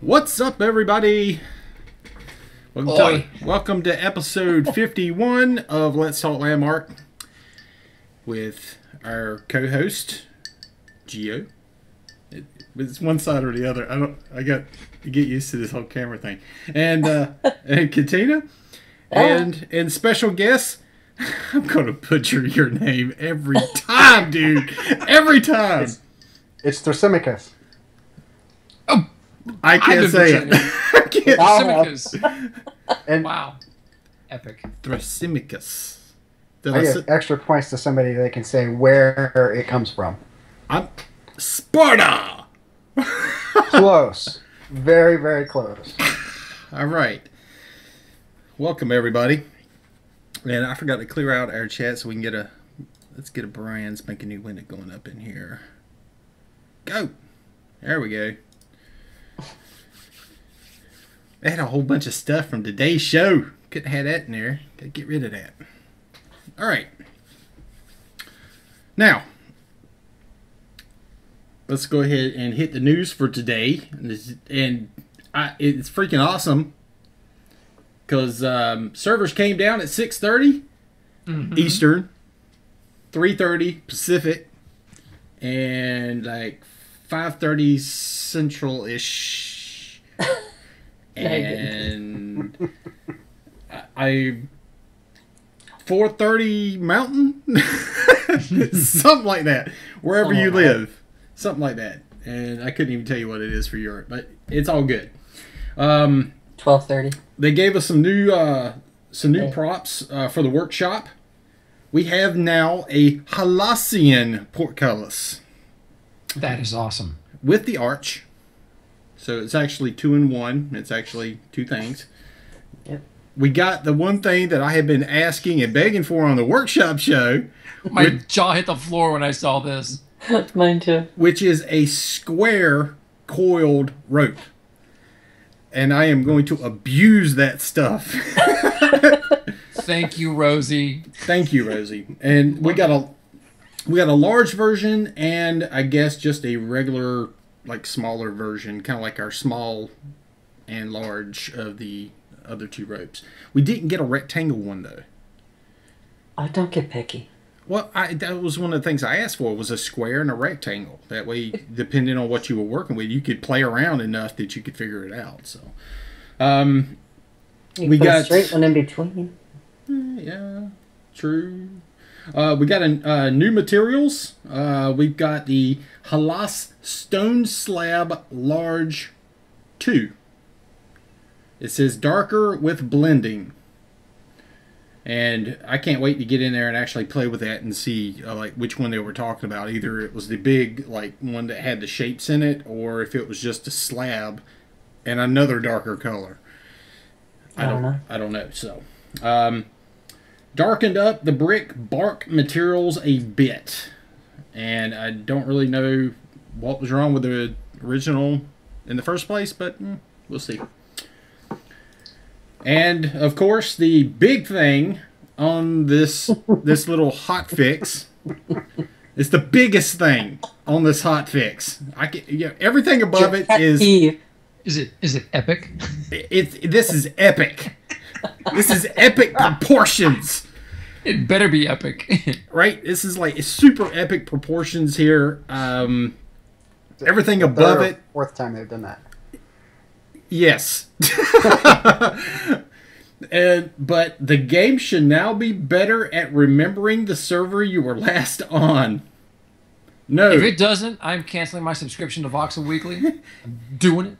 What's up, everybody? Welcome to episode 51 of Let's Talk Landmark with our co-host, Gio. It's one side or the other. I got to get used to this whole camera thing. And Katina. And special guest. I'm going to butcher your name every time, dude. Every time. It's Thrasymachus. Oh, I can't say it. I can't. Thrasymachus. And Wow. Epic. Thrasymachus. I get extra points to somebody that can say where it comes from. I'm Sparta. Close. Very, very close. All right. Welcome, everybody. And I forgot to clear out our chat so we can let's get a brand spanking new window going up in here. Go. There we go. They had a whole bunch of stuff from today's show. Couldn't have that in there. Gotta get rid of that. All right. Now, let's go ahead and hit the news for today. It's freaking awesome. Because servers came down at 6:30 Eastern, 3:30 Pacific, and like 5:30 Central-ish. And I 4:30 Mountain, something like that. Wherever you live, something like that. And I couldn't even tell you what it is for Europe, but it's all good. 12:30. They gave us some new props for the workshop. We have now a Halassian portcullis. That is awesome. With the arch. So it's actually 2 in 1. It's actually 2 things. Yep. We got the one thing that I had been asking and begging for on the workshop show. My jaw hit the floor when I saw this. Mine too. Which is a square coiled rope. And I am going to abuse that stuff. Thank you, Rosie. Thank you, Rosie. And we got a large version and I guess just a regular, like smaller version, kind of like our small and large of the other 2 ropes. We didn't get a rectangle one though. Oh, don't get picky. Well, that was one of the things I asked for, was a square and a rectangle. That way, depending on what you were working with, you could play around enough that you could figure it out. So, We got a straight one in between. Yeah, true. We got new materials. We've got the Halas Stone Slab Large 2. It says darker with blending. And I can't wait to get in there and actually play with that and see like which one they were talking about. Either it was the big like one that had the shapes in it, or if it was just a slab and another darker color. I don't know. So, darkened up the brick bark materials a bit, and I don't really know what was wrong with the original in the first place, but we'll see. And of course, the big thing on this little hot fix is the biggest thing on this hot fix. Everything above it is. Is it epic? This is epic. This is epic proportions. It better be epic. Right? This is like super epic proportions here. Everything above it. 4th time they've done that. Yes. But the game should now be better at remembering the server you were last on. No. If it doesn't, I'm canceling my subscription to Voxel Weekly. I'm doing it.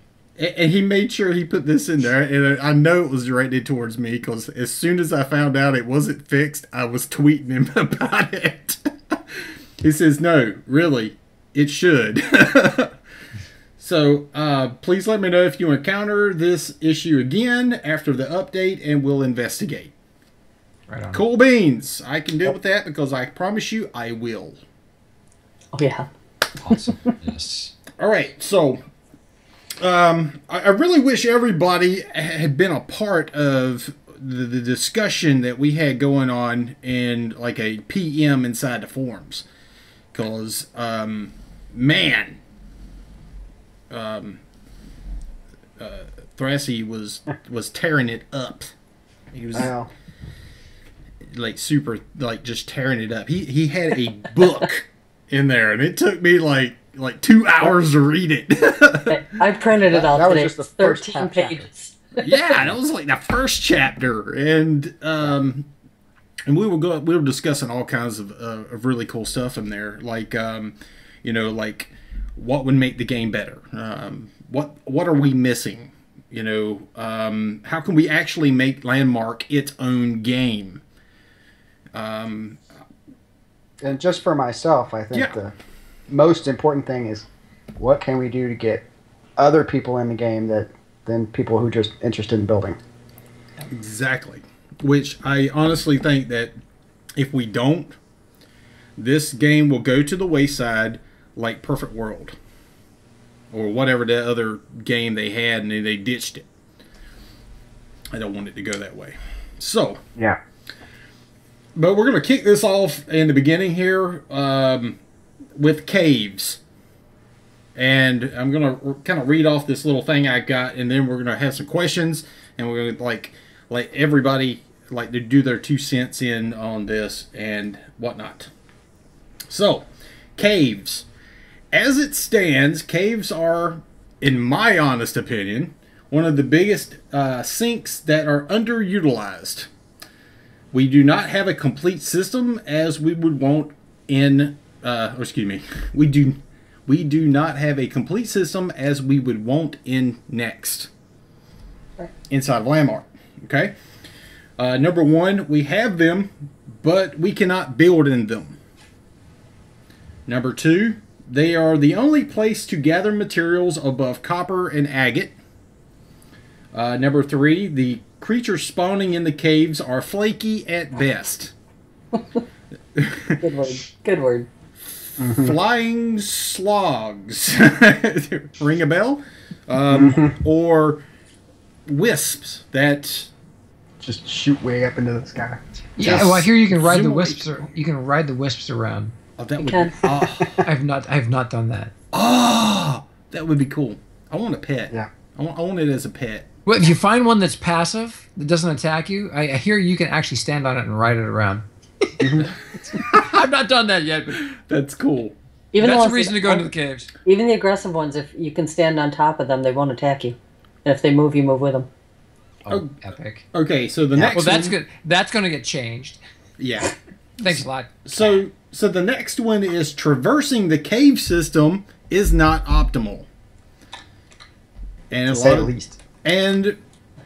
And he made sure he put this in there, and I know it was directed towards me, because as soon as I found out it wasn't fixed, I was tweeting him about it. He says, no, really, it should. So, please let me know if you encounter this issue again after the update, and we'll investigate. Right on. Cool beans. I can deal with that, because I promise you I will. Oh, yeah. Awesome. Yes. All right, so I really wish everybody had been a part of the discussion that we had going on in like a PM inside the forums. Because, man, Thrasy was tearing it up. He was like super, like just tearing it up. He had a book in there, and it took me like 2 hours to read it. I printed it out that was today. just the It's first 13 chapter. pages. Yeah, that was like the first chapter, and we were discussing all kinds of really cool stuff in there, like like what would make the game better, what are we missing, how can we actually make Landmark its own game. And just for myself, I think Yeah. the most important thing is what can we do to get other people in the game than people who are just interested in building. Exactly. Which I honestly think that if we don't, this game will go to the wayside like Perfect World. Or whatever the other game they had and they ditched it. I don't want it to go that way. So, Yeah. but we're going to kick this off in the beginning here with caves. And I'm going to kind of read off this little thing I got, and then we're going to have some questions, and we're going to let everybody to do their 2 cents in on this and whatnot. So, caves. As it stands, caves are, in my honest opinion, one of the biggest sinks that are underutilized. We do not have a complete system as we would want in, we do not have a complete system as we would want in Next. Inside of Landmark. Okay? Number one, we have them, but we cannot build in them. Number two, they are the only place to gather materials above copper and agate. Number three, the creatures spawning in the caves are flaky at best. Good word. Good word. Flying slogs. Ring a bell? Or wisps that Just shoot way up into the sky. Yeah, well, I hear you can ride the zoom wisps. You can ride the wisps around. oh, that would can. be, oh, I have not done that. oh, that would be cool. I want a pet. Yeah. I want it as a pet. Well, if you find one that's passive that doesn't attack you, I hear you can actually stand on it and ride it around. I've not done that yet, but That's cool. Even that's the a ones reason that- to go into the caves. Even the aggressive ones, if you can stand on top of them, they won't attack you. And if they move, you move with them. Oh, epic. Okay, so the next Well, that's one, good. That's going to get changed. Yeah. Thanks a lot. So the next one is traversing the cave system is not optimal. And To a say lot the of, least. and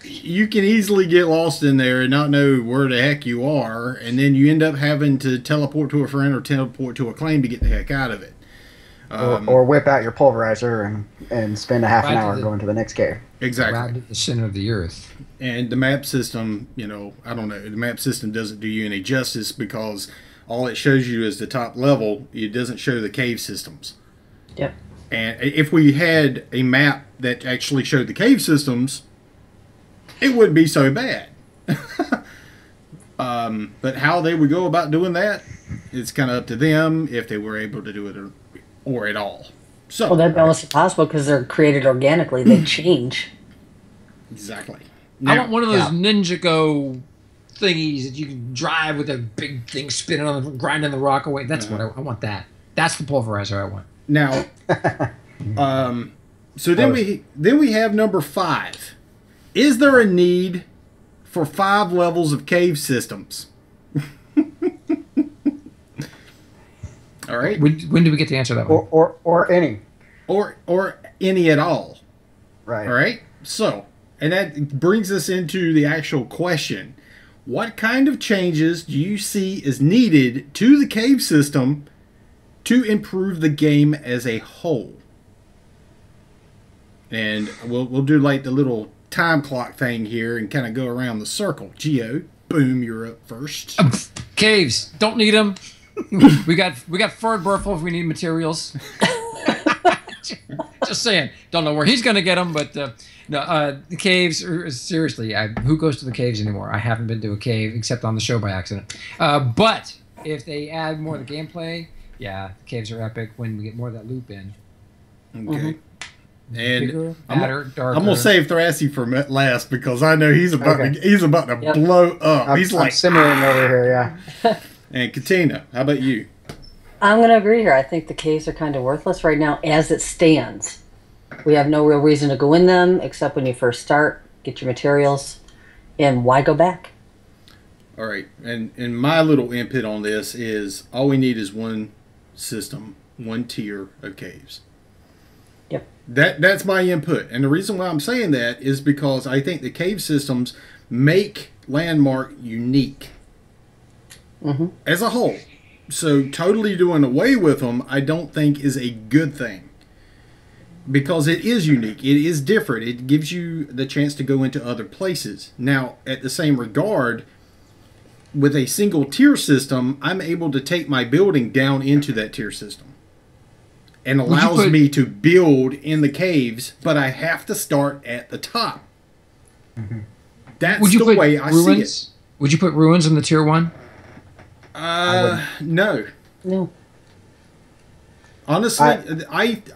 you can easily get lost in there and not know where the heck you are, and then you end up having to teleport to a friend or teleport to a claim to get the heck out of it. Or whip out your pulverizer and spend a half an Right to hour the- going to the next cave. Exactly. Around at the center of the earth. And the map system, I don't know, the map system doesn't do you any justice because all it shows you is the top level. It doesn't show the cave systems. Yep. And if we had a map that actually showed the cave systems, it wouldn't be so bad. But how they would go about doing that, it's kind of up to them if they were able to do it or at all. So, Well, that'd be almost impossible because they're created organically. They change. exactly. I Now, want one of those Ninjago thingies that you can drive with a big thing spinning on the grinding the rock away. That's what I want. That. That's the pulverizer I want. now so then we have number 5. Is there a need for 5 levels of cave systems? All right. When do we get to answer that one? Or any. Or any at all. Right. All right. So, and that brings us into the actual question. What kind of changes do you see is needed to the cave system to improve the game as a whole? And we'll do like the little time clock thing here and kind of go around the circle. Geo, boom, you're up first. Caves. Don't need them. we got Ferd Burful if we need materials. Just saying. Don't know where he's going to get them, but no. The caves. Seriously, who goes to the caves anymore? I haven't been to a cave except on the show by accident. But if they add more of the gameplay, yeah, the caves are epic when we get more of that loop in. Okay. And Bigger, fatter, darker. I'm gonna save Thrasy for last because I know he's about Okay. to blow up. He's like I'm simmering over here. Yeah. And Katina, how about you? I'm going to agree here. I think the caves are kind of worthless right now as it stands. We have no real reason to go in them except when you first start, get your materials, and why go back? All right, and my little input on this is all we need is one system, one tier of caves. Yep. That's my input, and the reason why I'm saying that is because I think the cave systems make Landmark unique as a whole. So totally doing away with them, I don't think is a good thing. Because it is unique. It is different. It gives you the chance to go into other places. Now, at the same regard, with a single tier system, I'm able to take my building down into that tier system. And allows me to build in the caves, but I have to start at the top. That's the way I see it. Would you put ruins in the tier 1? No. No. Honestly,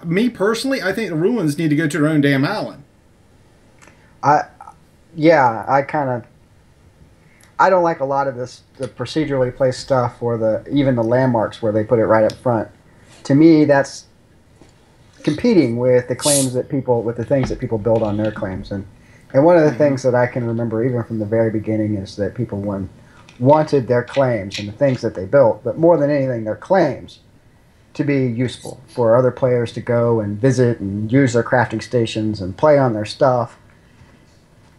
me personally, I think the ruins need to go to their own damn island. I don't like a lot of the procedurally placed stuff or even the landmarks where they put it right up front. To me, that's competing with the things that people build on their claims. And one of the things that I can remember even from the very beginning is that people wanted their claims and the things that they built, but more than anything, their claims to be useful for other players to go and visit and use their crafting stations and play on their stuff.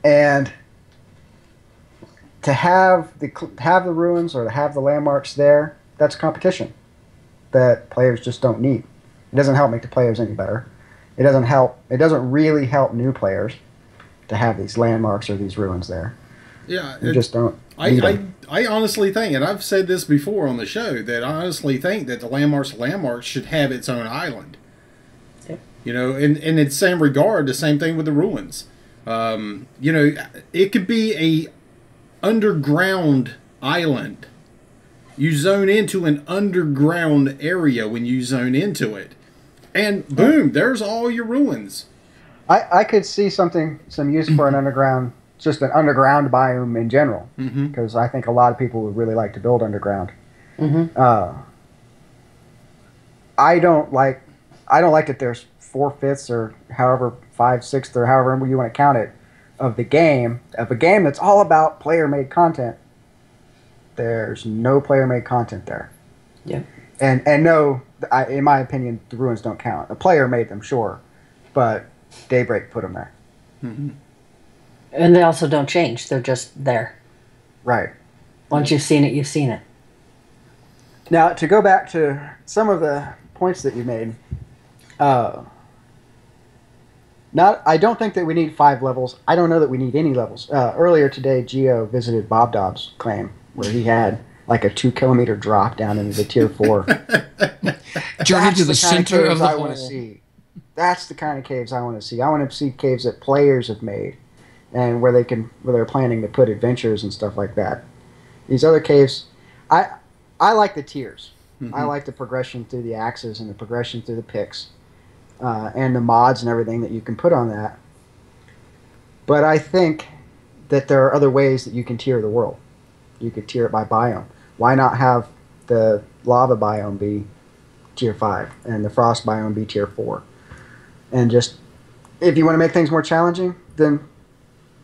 And to have the ruins or to have the landmarks there, that's competition that players just don't need. It doesn't help make the players any better. It doesn't really help new players to have these landmarks or these ruins there. Yeah, you just don't. I honestly think, and I've said this before on the show, that I honestly think that the landmarks should have its own island. Okay. You know, in the same regard, the same thing with the ruins. You know, it could be a underground island. You zone into an underground area when you zone into it, and boom, there's all your ruins. I could see some use for an underground. Just an underground biome in general, because I think a lot of people would really like to build underground. I don't like that there's 4/5 or however 5/6 or however you want to count it of a game that's all about player-made content. There's no player-made content there. Yeah. And no, in my opinion, the ruins don't count. A player made them, sure, but Daybreak put them there. And they also don't change. They're just there. Right. Once you've seen it, you've seen it. Now, to go back to some of the points that you made, I don't think that we need 5 levels. I don't know that we need any levels. Earlier today, Gio visited Bob Dobbs' claim, where he had like a 2-kilometer drop down into the tier 4. Journey to the center of the I hole. want to see. That's the kind of caves I want to see. I want to see caves that players have made, and where they're planning to put adventures and stuff like that. These other caves, I like the tiers. I like the progression through the axes and the progression through the picks, and the mods and everything that you can put on that. But I think that there are other ways that you can tier the world. You could tier it by biome. Why not have the lava biome be tier 5 and the frost biome be tier 4? And just, if you want to make things more challenging, then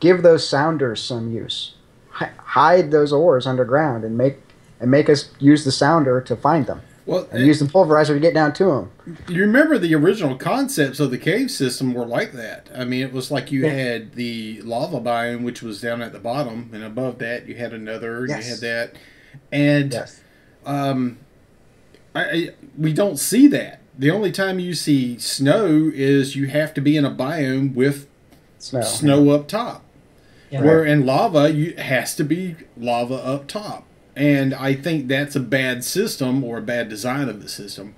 give those sounders some use. Hide those ores underground and make us use the sounder to find them. Well, and use the pulverizer to get down to them. You remember the original concepts of the cave system were like that. I mean, it was like you had the lava biome, which was down at the bottom, and above that you had another. Yes. You had that, and yes. We don't see that. The only time you see snow is you have to be in a biome with snow up top. Yeah. Where in lava, it has to be lava up top. And I think that's a bad system or a bad design of the system.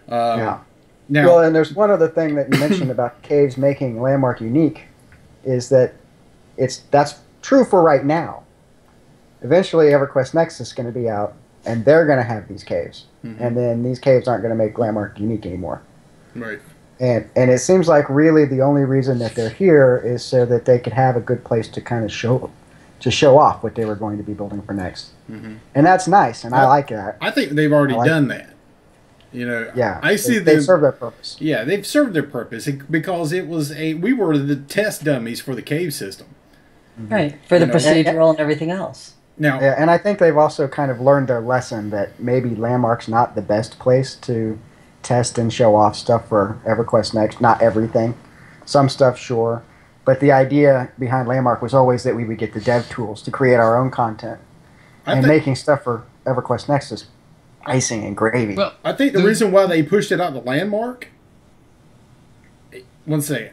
Yeah. Now, well, and there's one other thing that you mentioned about caves making Landmark unique, is that that's true for right now. Eventually, EverQuest Next is going to be out, and they're going to have these caves. And then these caves aren't going to make Landmark unique anymore. Right. And it seems like really the only reason that they're here is so that they could have a good place to kind of show off what they were going to be building for next. And that's nice, and I like that. I think they've already done that. You know, Yeah, I see they serve their purpose. Yeah, they've served their purpose because we were the test dummies for the cave system. Right, for the procedural and everything else. Now, Yeah, and I think they've also kind of learned their lesson that maybe Landmark's not the best place to test and show off stuff for EverQuest Next. Not everything. Some stuff, sure. But the idea behind Landmark was always that we would get the dev tools to create our own content. Making stuff for EverQuest Next is icing and gravy. Well, I think the reason why they pushed it out to Landmark... One second.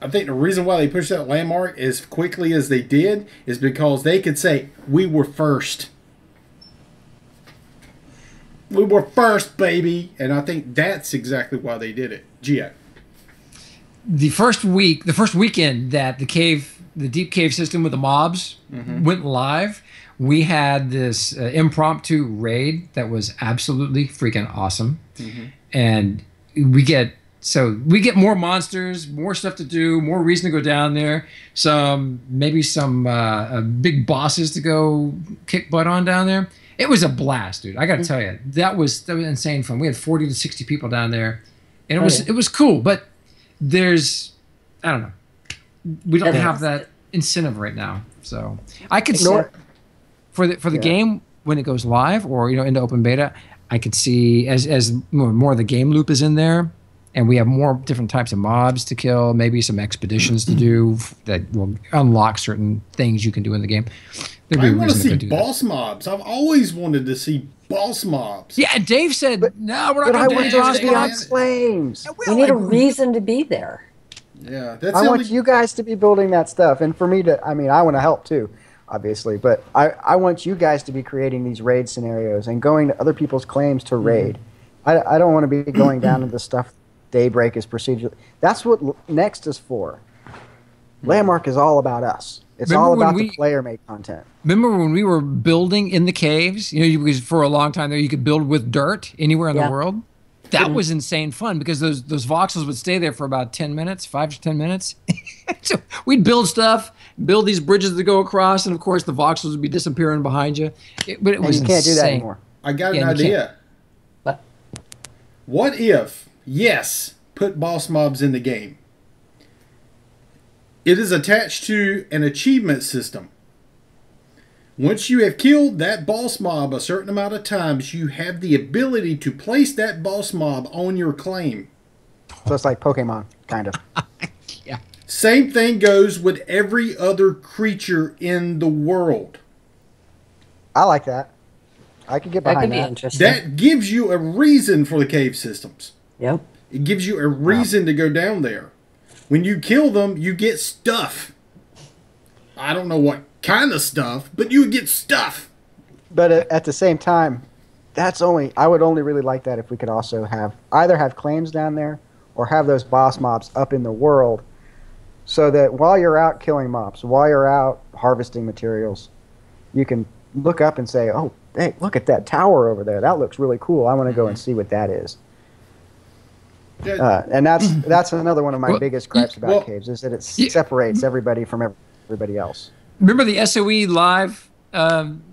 I think the reason why they pushed out Landmark as quickly as they did is because they could say, we were first. We were first, baby. And I think that's exactly why they did it. Gio. The first weekend that the deep cave system with the mobs went live, we had this impromptu raid that was absolutely freaking awesome. And we get more monsters, more stuff to do, more reason to go down there. Maybe some big bosses to go kick butt on down there. It was a blast, dude. I got to tell you, that was insane fun. We had 40 to 60 people down there, and it was cool. But I don't know, we don't have that incentive right now. So I could see for the game when it goes live or into open beta, I could see as more of the game loop is in there. And we have more different types of mobs to kill, maybe some expeditions to do that will unlock certain things you can do in the game. I want to see boss mobs. I've always wanted to see boss mobs. Yeah, and Dave said, no, we're not going to do boss mobs. Flames. We need a reason to be there. Yeah, I want you guys to be building that stuff. And for me I want to help too, obviously. But I want you guys to be creating these raid scenarios and going to other people's claims to raid. I don't want to be going down into the stuff Daybreak is procedural. That's what Next is for. Landmark is all about us. It's all about the player-made content. Remember when we were building in the caves? Because for a long time there, you could build with dirt anywhere in the world. That was insane fun because those voxels would stay there for about 10 minutes, 5 to 10 minutes. So we'd build stuff, build these bridges to go across, and of course the voxels would be disappearing behind you. But it was you can't do that anymore. I got an idea. What if... Yes, put boss mobs in the game. It is attached to an achievement system. Once you have killed that boss mob a certain amount of times, you have the ability to place that boss mob on your claim. So it's like Pokemon, kind of. Yeah. Same thing goes with every other creature in the world. I like that. I could get behind that. That could be interesting. That gives you a reason for the cave systems. Yep. It gives you a reason to go down there. When you kill them, you get stuff. I don't know what kind of stuff, but you get stuff. But at the same time, I would only really like that if we could also either have claims down there or have those boss mobs up in the world so that while you're out killing mobs, while you're out harvesting materials, you can look up and say, oh, hey, look at that tower over there. That looks really cool. I want to go and see what that is. And that's another one of my biggest gripes about caves is that it separates everybody from everybody else. Remember the SOE live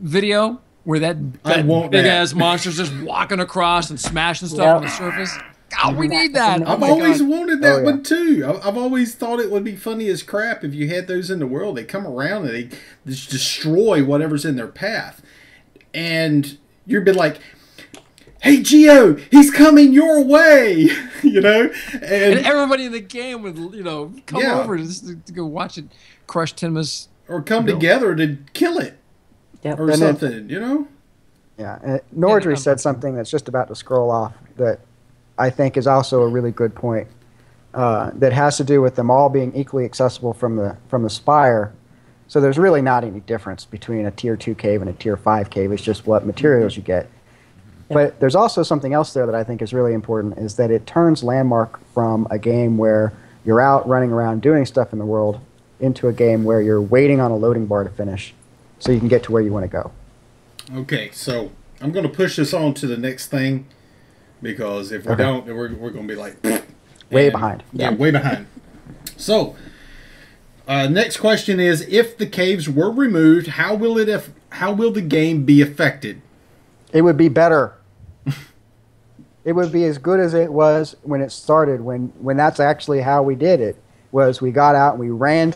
video where that big ass monster's just walking across and smashing stuff on the surface? God, we need that. I've always wanted that one too. I've always thought it would be funny as crap if you had those in the world. They come around and they just destroy whatever's in their path, and you'd be like, hey, Gio, he's coming your way, And everybody in the game would, come over to go watch it crush Tenma's. Or come together to kill it. Yep. Or something, Yeah. And Nordry said something that's just about to scroll off that I think is also a really good point that has to do with them all being equally accessible from the spire. So there's really not any difference between a Tier 2 cave and a Tier 5 cave. It's just what materials you get. But there's also something else there that I think is really important, is that it turns Landmark from a game where you're out running around doing stuff in the world into a game where you're waiting on a loading bar to finish so you can get to where you want to go. Okay, so I'm going to push this on to the next thing because if we don't, we're going to be like... Way And- behind. Yeah, way behind. So, next question is: if the caves were removed, how will the game be affected? It would be better. It would be as good as it was when it started. When that's actually how we did it. Was we got out and we ran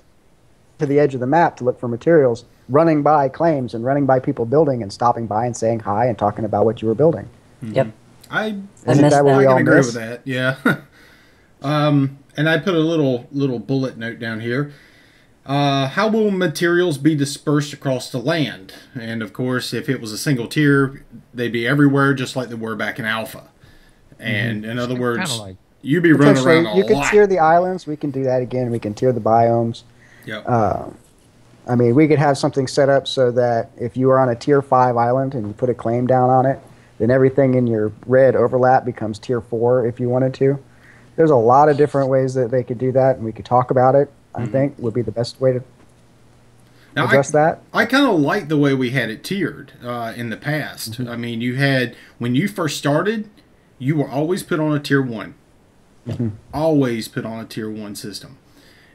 to the edge of the map to look for materials, running by claims and running by people building and stopping by and saying hi and talking about what you were building. Yep. I missed that. I we can all agree miss? with that. Yeah. And I put a little bullet note down here. How will materials be dispersed across the land? And of course, if it was a single tier, they'd be everywhere, just like they were back in Alpha. And in other words, Kinda like- you'd be running around a You can lot. tier the islands. We can do that again. We can tier the biomes. Yep. I mean, we could have something set up so that if you are on a tier 5 island and you put a claim down on it, then everything in your red overlap becomes tier 4 if you wanted to. There's a lot of different ways that they could do that, and we could talk about it, I think, would be the best way to Now, address that. I kind of like the way we had it tiered in the past. I mean, you had, when you first started, you were always put on a tier 1. Always put on a tier 1 system.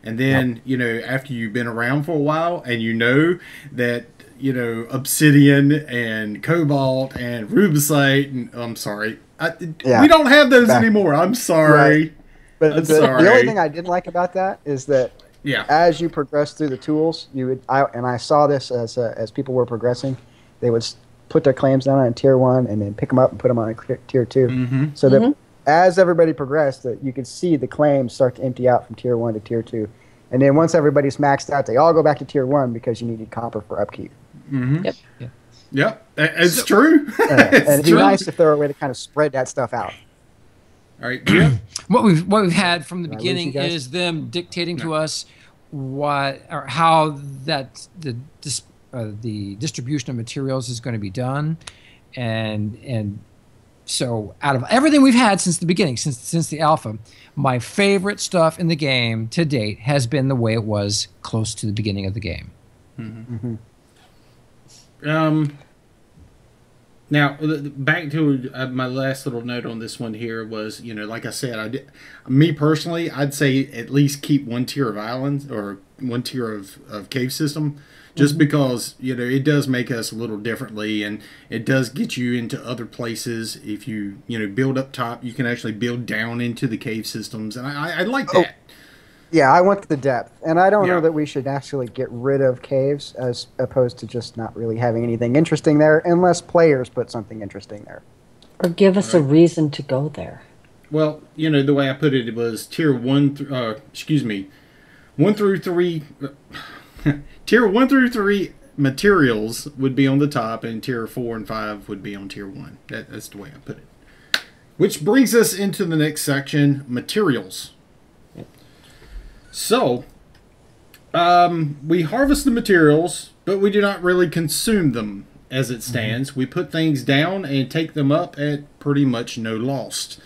And then, you know, after you've been around for a while and you know that, you know, Obsidian and Cobalt and Rubicite, and I'm sorry, we don't have those anymore. I'm sorry. Right. But I'm the sorry. only thing I did like about that is that Yeah. as you progress through the tools, I saw this as people were progressing, they would put their claims down on tier 1 and then pick them up and put them on a tier 2. So that as everybody progressed, that you could see the claims start to empty out from tier 1 to tier 2. And then once everybody's maxed out, they all go back to tier 1 because you needed copper for upkeep. Yep. Yep. It's true. And it'd be nice if there were a way to kind of spread that stuff out. All right, Jim. What we've had from the Did I lose beginning you guys? is them dictating to us what or how that the distribution of materials is going to be done, and so out of everything we've had since the beginning, since the alpha, my favorite stuff in the game to date has been the way it was close to the beginning of the game. Now, back to my last little note on this one here was, you know, like I said, me personally, I'd say at least keep one tier of islands or one tier of cave system, just because, you know, it does make us a little differently, and it does get you into other places. If you build up top, you can actually build down into the cave systems, and I like that. Yeah, I want the depth. And I don't Yeah. know that we should actually get rid of caves as opposed to just not really having anything interesting there unless players put something interesting there. Or give us a reason to go there. Well, you know, the way I put it was tier 1 through 3 tier 1 through 3 materials would be on the top, and tier 4 and 5 would be on tier 1. That's the way I put it. Which brings us into the next section, materials. So, we harvest the materials, but we do not really consume them as it stands. We put things down and take them up at pretty much no loss.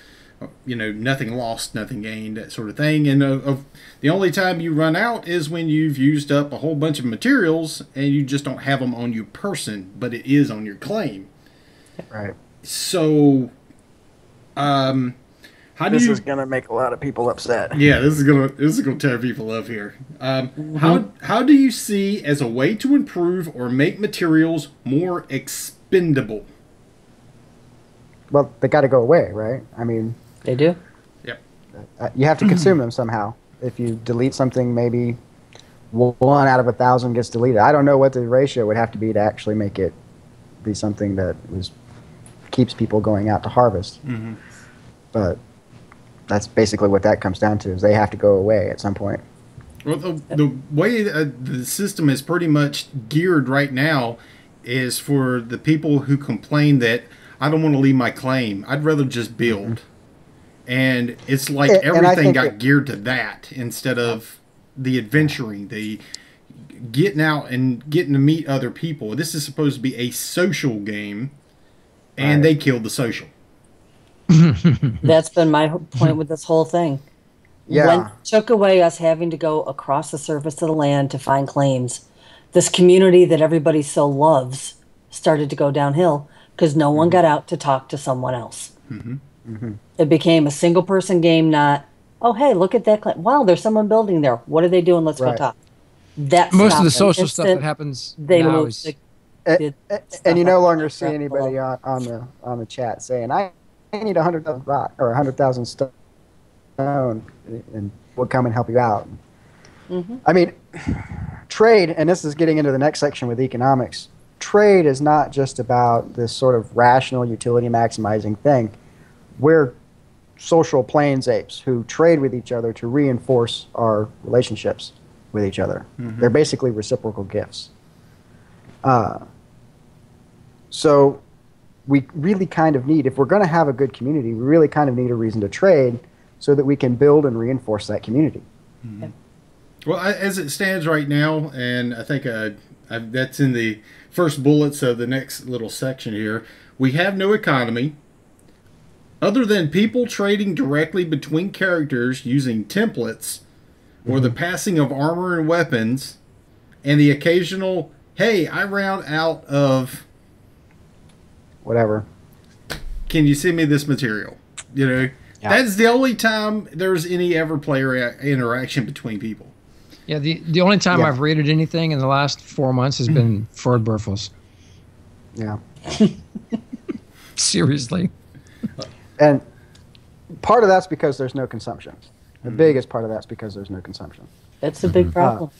You know, nothing lost, nothing gained, that sort of thing. And the only time you run out is when you've used up a whole bunch of materials and you just don't have them on your person, but it is on your claim. Right. So, how do This you... is going to make a lot of people upset. Yeah, this is gonna tear people up here. How do you see as a way to improve or make materials more expendable? Well, they got to go away, right? I mean, They do? Yep. you have to consume them somehow. If you delete something, maybe 1 out of 1,000 gets deleted. I don't know what the ratio would have to be to actually make it be something that keeps people going out to harvest. But that's basically what that comes down to, is they have to go away at some point. Well, the way the system is pretty much geared right now is for the people who complain that I don't want to leave my claim. I'd rather just build. And it's like And I everything think got geared to that instead of the adventuring, the getting out and getting to meet other people. This is supposed to be a social game, and they killed the social. That's been my point with this whole thing. Yeah. When it took away us having to go across the surface of the land to find claims, this community that everybody so loves started to go downhill because no one got out to talk to someone else. It became a single person game, not Oh, hey, look at that. Wow, there's someone building there. What are they doing? Let's go Right. talk. That's Most of the social stuff that happens They now move is And you no longer see stuff anybody below. on the chat saying, "I need 100,000 rock or 100,000 stone, and we'll come and help you out." I mean, trade, and this is getting into the next section with economics. Trade is not just about this sort of rational utility maximizing thing. We're social plains apes who trade with each other to reinforce our relationships with each other. They're basically reciprocal gifts. So we really kind of need, if we're going to have a good community, we really kind of need a reason to trade so that we can build and reinforce that community. Well, as it stands right now, and I think that's in the first bullets of the next little section here, we have no economy. Other than people trading directly between characters using templates, or the passing of armor and weapons, and the occasional, hey, I ran out of Whatever. Can you send me this material? That's the only time there's any ever player interaction between people. Yeah, the only time I've rated anything in the last 4 months has been Ford Burfels. Yeah. Seriously. And part of that's because there's no consumption. The biggest part of that's because there's no consumption. That's a big problem.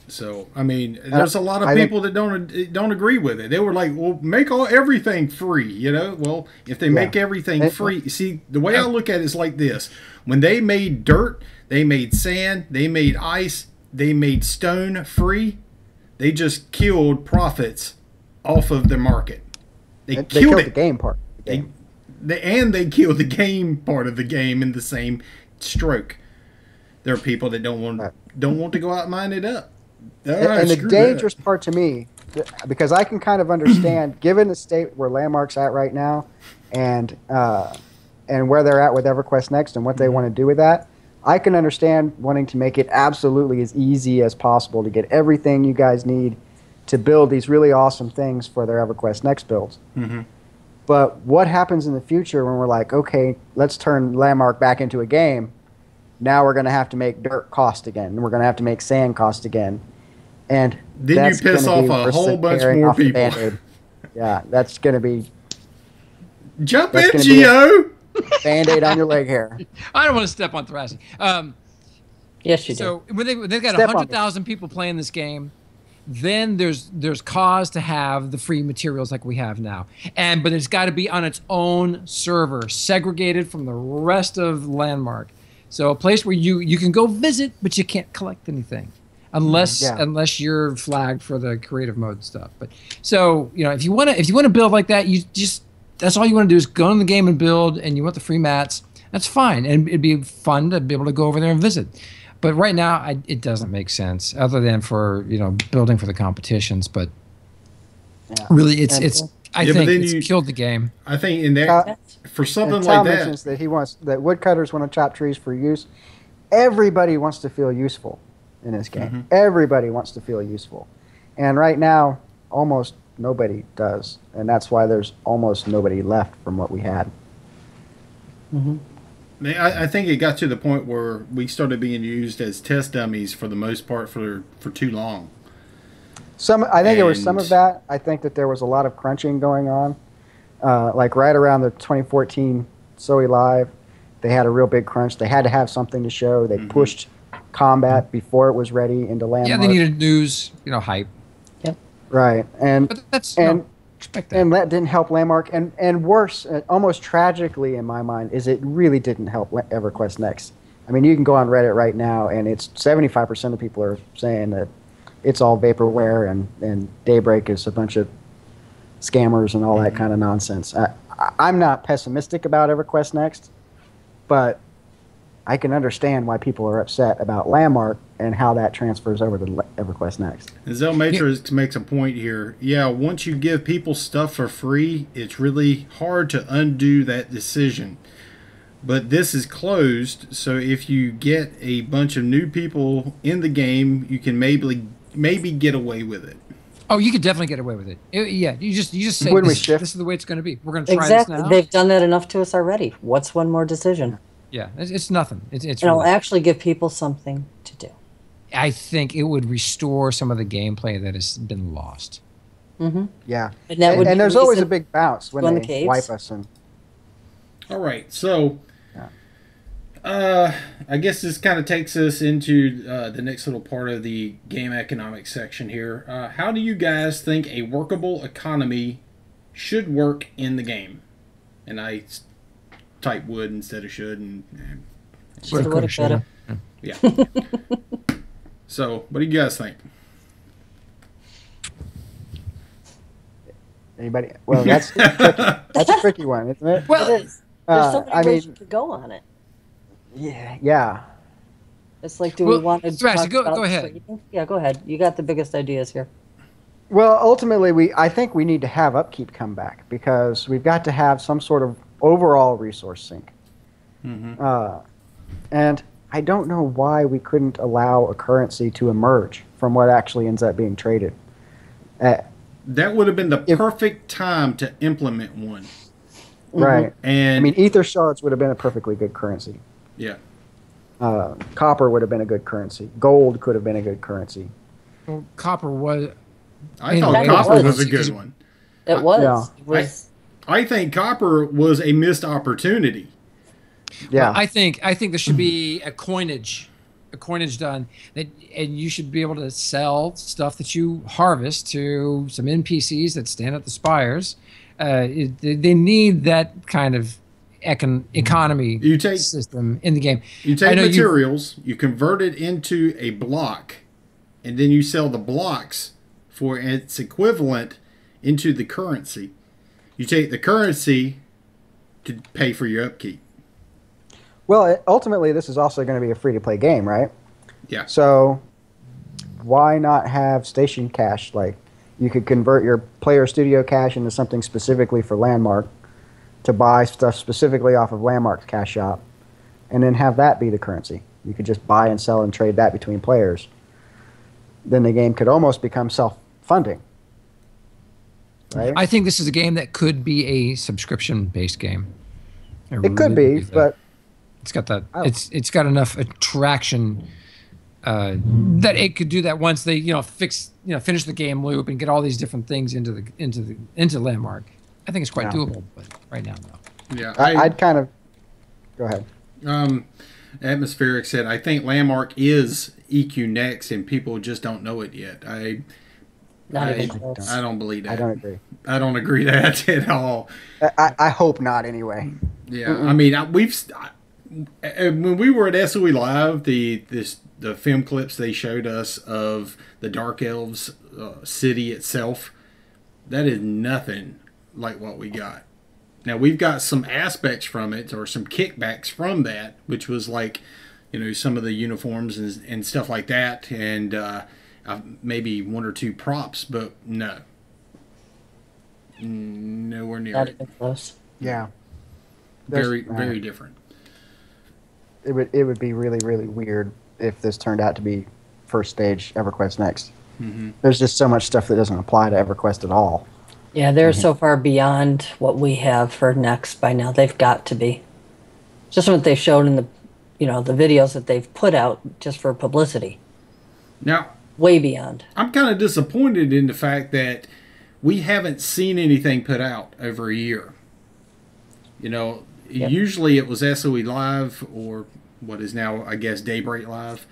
So, I mean, there's a lot of people that don't agree with it. They were like, well, make everything free, Well, if they make everything free, see, the way I look at it is like this. When they made dirt, they made sand, they made ice, they made stone free, they just killed profits off of the market. They killed the game part. They killed the game part of the game in the same stroke. There are people that don't want to go out and mine it up. And the dangerous part to me, because I can kind of understand, given the state where Landmark's at right now, and where they're at with EverQuest Next and what they want to do with that, I can understand wanting to make it absolutely as easy as possible to get everything you guys need to build these really awesome things for their EverQuest Next builds. But what happens in the future when we're like, okay, let's turn Landmark back into a game? Now we're going to have to make dirt cost again, and we're going to have to make sand cost again. And then you piss off a whole bunch more people. Yeah, that's going to be... Jump in, Geo! Band-Aid on your leg hair. I don't want to step on Thrasy. Yes, you do. So when they've got 100,000 people playing this game, then there's cause to have the free materials like we have now. But it's got to be on its own server, segregated from the rest of Landmark. So a place where you can go visit, but you can't collect anything unless you're flagged for the creative mode stuff. But so if you want to build like that, that's all you want to do is go in the game and build, and you want the free mats. That's fine, and it'd be fun to be able to go over there and visit. But right now, it doesn't make sense, other than for building for the competitions. But really, it's I think it's killed the game. I think in that for something like that, mentions that he wants that woodcutters want to chop trees for use. Everybody wants to feel useful in this game. Everybody wants to feel useful, and right now, almost nobody does, and that's why there's almost nobody left from what we had. I think it got to the point where we started being used as test dummies for the most part for too long. I think there was some of that. I think that there was a lot of crunching going on. Like right around the 2014 SOE Live, they had a real big crunch. They had to have something to show. They pushed combat before it was ready into Landmark. Yeah, they needed news, hype. Yep. Right, but that's expect that. And that didn't help Landmark. And worse, almost tragically in my mind, is it really didn't help EverQuest Next. I mean, you can go on Reddit right now, and it's 75% of people are saying that it's all vaporware and Daybreak is a bunch of scammers and all that kind of nonsense. I'm not pessimistic about EverQuest Next, but I can understand why people are upset about Landmark and how that transfers over to EverQuest Next. Zell Matrix makes a point here. Yeah, once you give people stuff for free, it's really hard to undo that decision. But this is closed, so if you get a bunch of new people in the game, you can maybe get away with it. Oh, you could definitely get away with it. You just say this is the way it's going to be. We're going to try exactly. this now. They've done that enough to us already. What's one more decision? Yeah, it's nothing. It's It'll really, actually give people something to do. I think it would restore some of the gameplay that has been lost. Yeah. And that would be And the there's always a reason big bounce go in when the they caves. wipe us. And All right, so Yeah. I guess this kind of takes us into the next little part of the game economics section here. How do you guys think a workable economy should work in the game? And I type would instead of should, and Shoulda, woulda, coulda. yeah. So, what do you guys think? Anybody? Well, that's that's a tricky one, isn't it? Well, It is. There's so many I ways mean, you could go on it. yeah. It's like, do Well, we want to Thrasy, talk go about ahead. trading? Yeah, go ahead. You got the biggest ideas here. Well, ultimately, I think we need to have upkeep come back because we've got to have some sort of overall resource sink. And I don't know why we couldn't allow a currency to emerge from what actually ends up being traded. That would have been the perfect time to implement one. Right. And I mean, ether shards would have been a perfectly good currency. yeah. Copper would have been a good currency. Gold could have been a good currency. Well, copper was. I thought Kinda copper was. was a good one. It was. Yeah. It was. I think copper was a missed opportunity. Yeah. I think there should be a coinage done that, and you should be able to sell stuff that you harvest to some NPCs that stand at the spires. They need that kind of economy system in the game. You take materials, you convert it into a block, and then you sell the blocks for its equivalent into the currency. You take the currency to pay for your upkeep. Well, ultimately, this is also going to be a free-to-play game, right? Yeah. So why not have station cash? Like, you could convert your player studio cash into something specifically for Landmark to buy stuff specifically off of Landmark's cash shop, and then have that be the currency. You could just buy and sell and trade that between players. Then the game could almost become self-funding. Right? I think this is a game that could be a subscription-based game. It could be, but it's got that. It's got enough attraction that it could do that once they finish the game loop and get all these different things into Landmark. I think it's quite doable, but right now, no. Yeah. I'd kind of go ahead. Atmospheric said, I think Landmark is EQ next, and people just don't know it yet. I don't believe that. I don't agree. I don't agree that at all. I hope not, anyway. Yeah, I mean, when we were at SOE Live, the film clips they showed us of the Dark Elves city itself, that is nothing like what we got. Now, we've got some aspects from it, or some kickbacks from that, which was like, some of the uniforms and stuff like that, and maybe one or two props, but no. Nowhere near Not it. even close. Yeah. Very different. It would be really, really weird if this turned out to be first stage EverQuest Next. Mm-hmm. There's just so much stuff that doesn't apply to EverQuest at all. Yeah, they're so far beyond what we have for next by now. They've got to be. Just what they've shown in the videos that they've put out just for publicity. Now, way beyond. I'm kind of disappointed in the fact that we haven't seen anything put out over a year. Usually it was SOE Live, or what is now, I guess, Daybreak Live.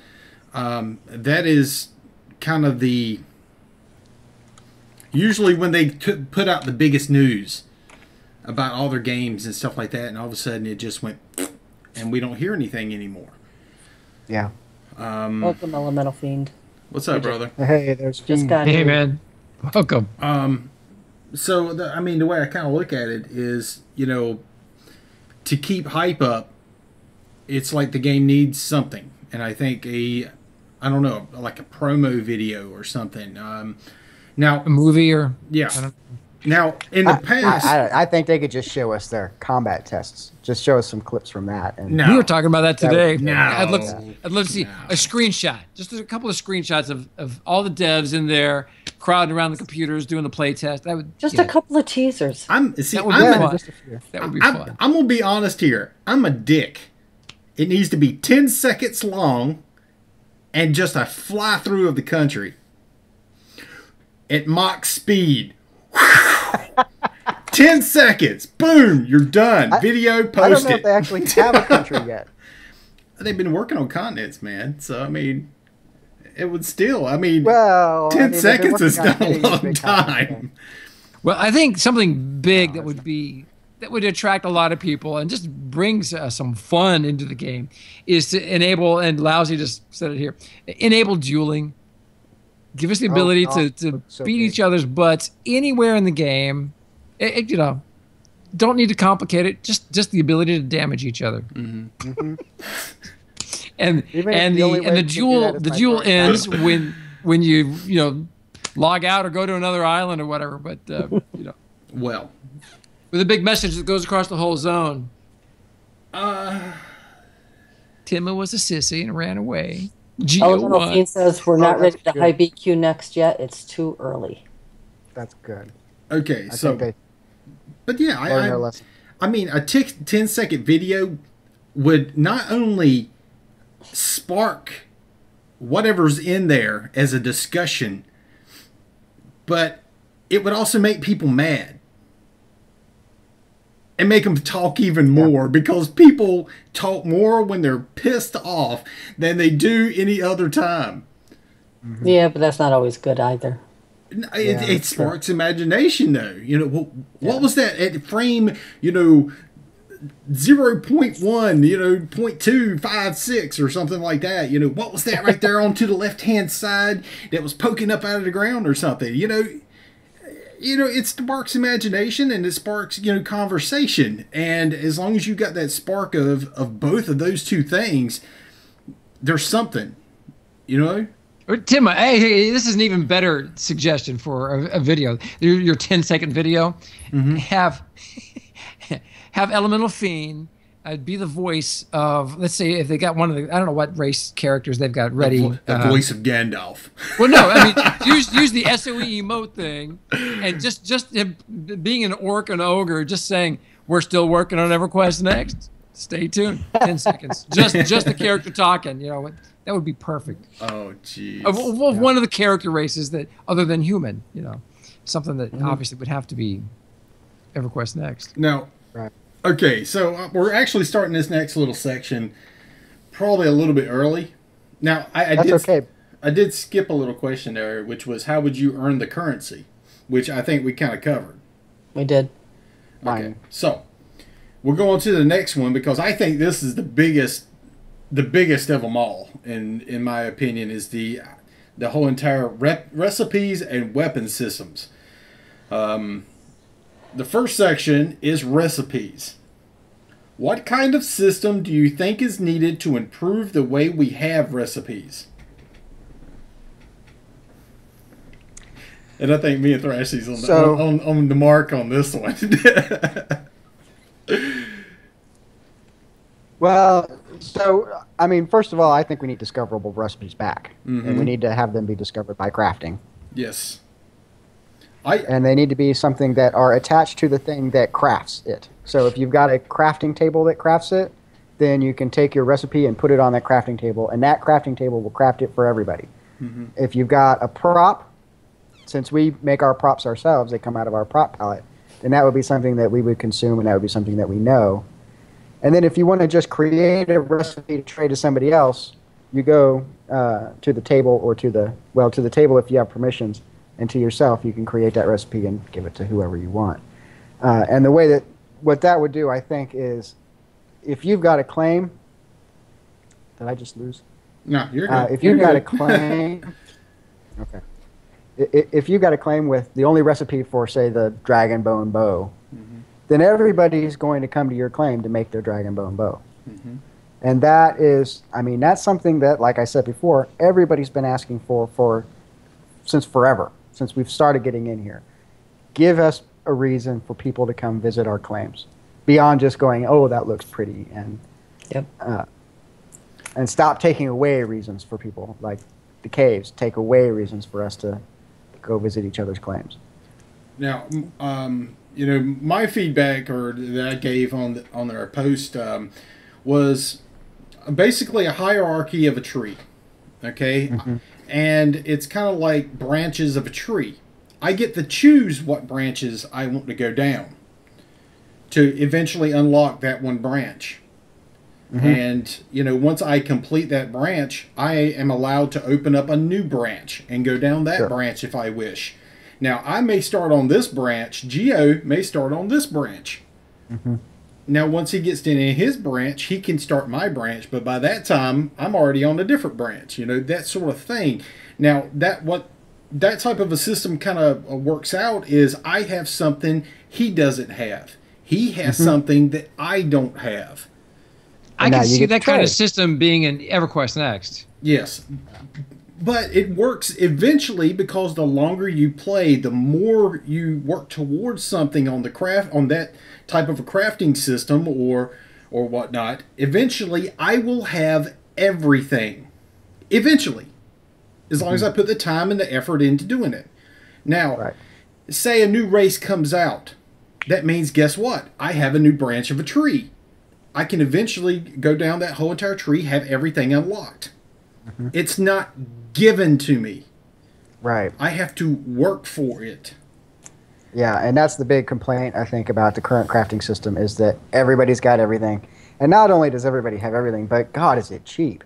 That is kind of usually when they put out the biggest news about all their games and stuff like that, and all of a sudden it just went, and we don't hear anything anymore. Yeah. Welcome, Elemental Fiend. What's up, brother? Hey, there's Just got Hey, here. man. Welcome. So, the way I kind of look at it is, to keep hype up, it's like the game needs something. And I think like a promo video or something. Now, A movie or yeah. Now, in the past... I think they could just show us their combat tests. Just show us some clips from that. And No. we were talking about that today. No. I'd love to see a screenshot, just a couple of screenshots of all the devs in there crowding around the computers doing the play test. That would Just a couple of teasers. that would be fun. just a few. That would be fun. I'm going to be honest here. I'm a dick. It needs to be 10 seconds long and just a fly through of the country at Mach speed. 10 seconds. Boom. You're done. Video posted. I don't know if they actually have a country yet. They've been working on continents, man. So, I mean, it would still, I mean, well, 10 seconds is not a long time. Well, I think something big that would attract a lot of people and just brings some fun into the game is to enable, and Lousy just said it here, enable dueling. Give us the ability to beat each other's butts anywhere in the game. You know, don't need to complicate it. Just the ability to damage each other. Mm-hmm. Mm-hmm. and the duel ends when you log out or go to another island or whatever. But well, with a big message that goes across the whole zone. Timma was a sissy and ran away. Fiend says we're not ready to high BQ next yet. It's too early. That's good. Okay, but yeah, I mean, a 10-second video would not only spark whatever's in there as a discussion, but it would also make people mad. And make them talk even more, because people talk more when they're pissed off than they do any other time. Mm-hmm. Yeah, but that's not always good either. It sparks imagination, though. What was that at frame, 0.1, 0.256 or something like that? What was that right there on to the left-hand side that was poking up out of the ground or something? It sparks imagination and it sparks, conversation. And as long as you got that spark of both of those two things, there's something, Tim, hey, this is an even better suggestion for a video. Your 10-second video. Mm-hmm. Have Elemental Fiend be the voice of, let's say, if they got one of the, I don't know what race characters they've got ready. The voice of Gandalf. Well, no, I mean, use the SOE emote thing, and just him being an orc and ogre, just saying, we're still working on EverQuest Next. Stay tuned. 10 seconds. Just the character talking, that would be perfect. Oh, geez. Of one of the character races that, other than human, something that obviously would have to be EverQuest Next. Now, okay, so we're actually starting this next little section probably a little bit early. Now, I did skip a little question there, which was how would you earn the currency, which I think we kind of covered. We did. Okay, so we'll go on to the next one, because I think this is the biggest of them all, in my opinion, is the whole entire recipes and weapon systems. The first section is recipes. What kind of system do you think is needed to improve the way we have recipes? And I think me and Thrashy's on the mark on this one. Well, I mean, first of all, I think we need discoverable recipes back. Mm-hmm. And we need to have them be discovered by crafting. Yes. And they need to be something that are attached to the thing that crafts it. So if you've got a crafting table that crafts it, then you can take your recipe and put it on that crafting table, and that crafting table will craft it for everybody. Mm-hmm. If you've got a prop, since we make our props ourselves, they come out of our prop palette, then that would be something that we would consume, and that would be something that we know. And then if you want to just create a recipe to trade to somebody else, you go to the table, or to the table if you have permissions, and to yourself, you can create that recipe and give it to whoever you want. And the way what that would do, I think, is if you've got a claim. Did I just lose? No, you're good. If you've got a claim. Okay. If you've got a claim with the only recipe for, say, the dragon bone bow, mm-hmm. then everybody's going to come to your claim to make their dragon bone bow. Mm-hmm. And that's something that, like I said before, everybody's been asking for since forever. Since we've started getting in here. Give us a reason for people to come visit our claims. Beyond just going, oh, that looks pretty. And and stop taking away reasons for people. Like the caves take away reasons for us to go visit each other's claims. Now, my feedback that I gave on their post was basically a hierarchy of a tree. Okay? And it's kind of like branches of a tree. I get to choose what branches I want to go down to eventually unlock that one branch. And, you know, once I complete that branch, I am allowed to open up a new branch and go down that branch if I wish. Now, I may start on this branch. Geo may start on this branch. Now, once he gets to his branch, he can start my branch. But by that time, I'm already on a different branch. You know, that sort of thing. Now, what that type of a system kind of works out is I have something he doesn't have. He has something that I don't have. I can see that kind of system being in EverQuest Next. Yes. But it works eventually because the longer you play, the more you work towards something on that type of a crafting system or whatnot. Eventually, I will have everything. Eventually. As long as I put the time and the effort into doing it. Now, say a new race comes out. That means, guess what? I have a new branch of a tree. I can eventually go down that whole entire tree, have everything unlocked. It's not given to me. Right. I have to work for it. Yeah, and that's the big complaint, I think, about the current crafting system is that everybody's got everything. And not only does everybody have everything, but God, is it cheap.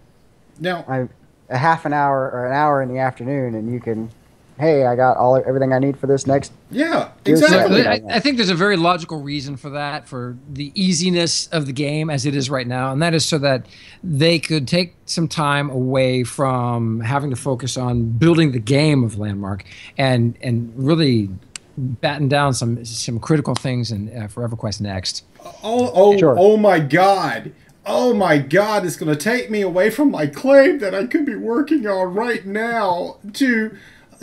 Now, a half an hour or an hour in the afternoon, and you can, hey, I got everything I need for this next. Yeah, exactly. I think there's a very logical reason for that, for the easiness of the game as it is right now, and that is so that they could take some time away from having to focus on building the game of Landmark and really batten down some critical things for EverQuest Next. Oh my God. Oh my God, it's going to take me away from my claim that I could be working on right now to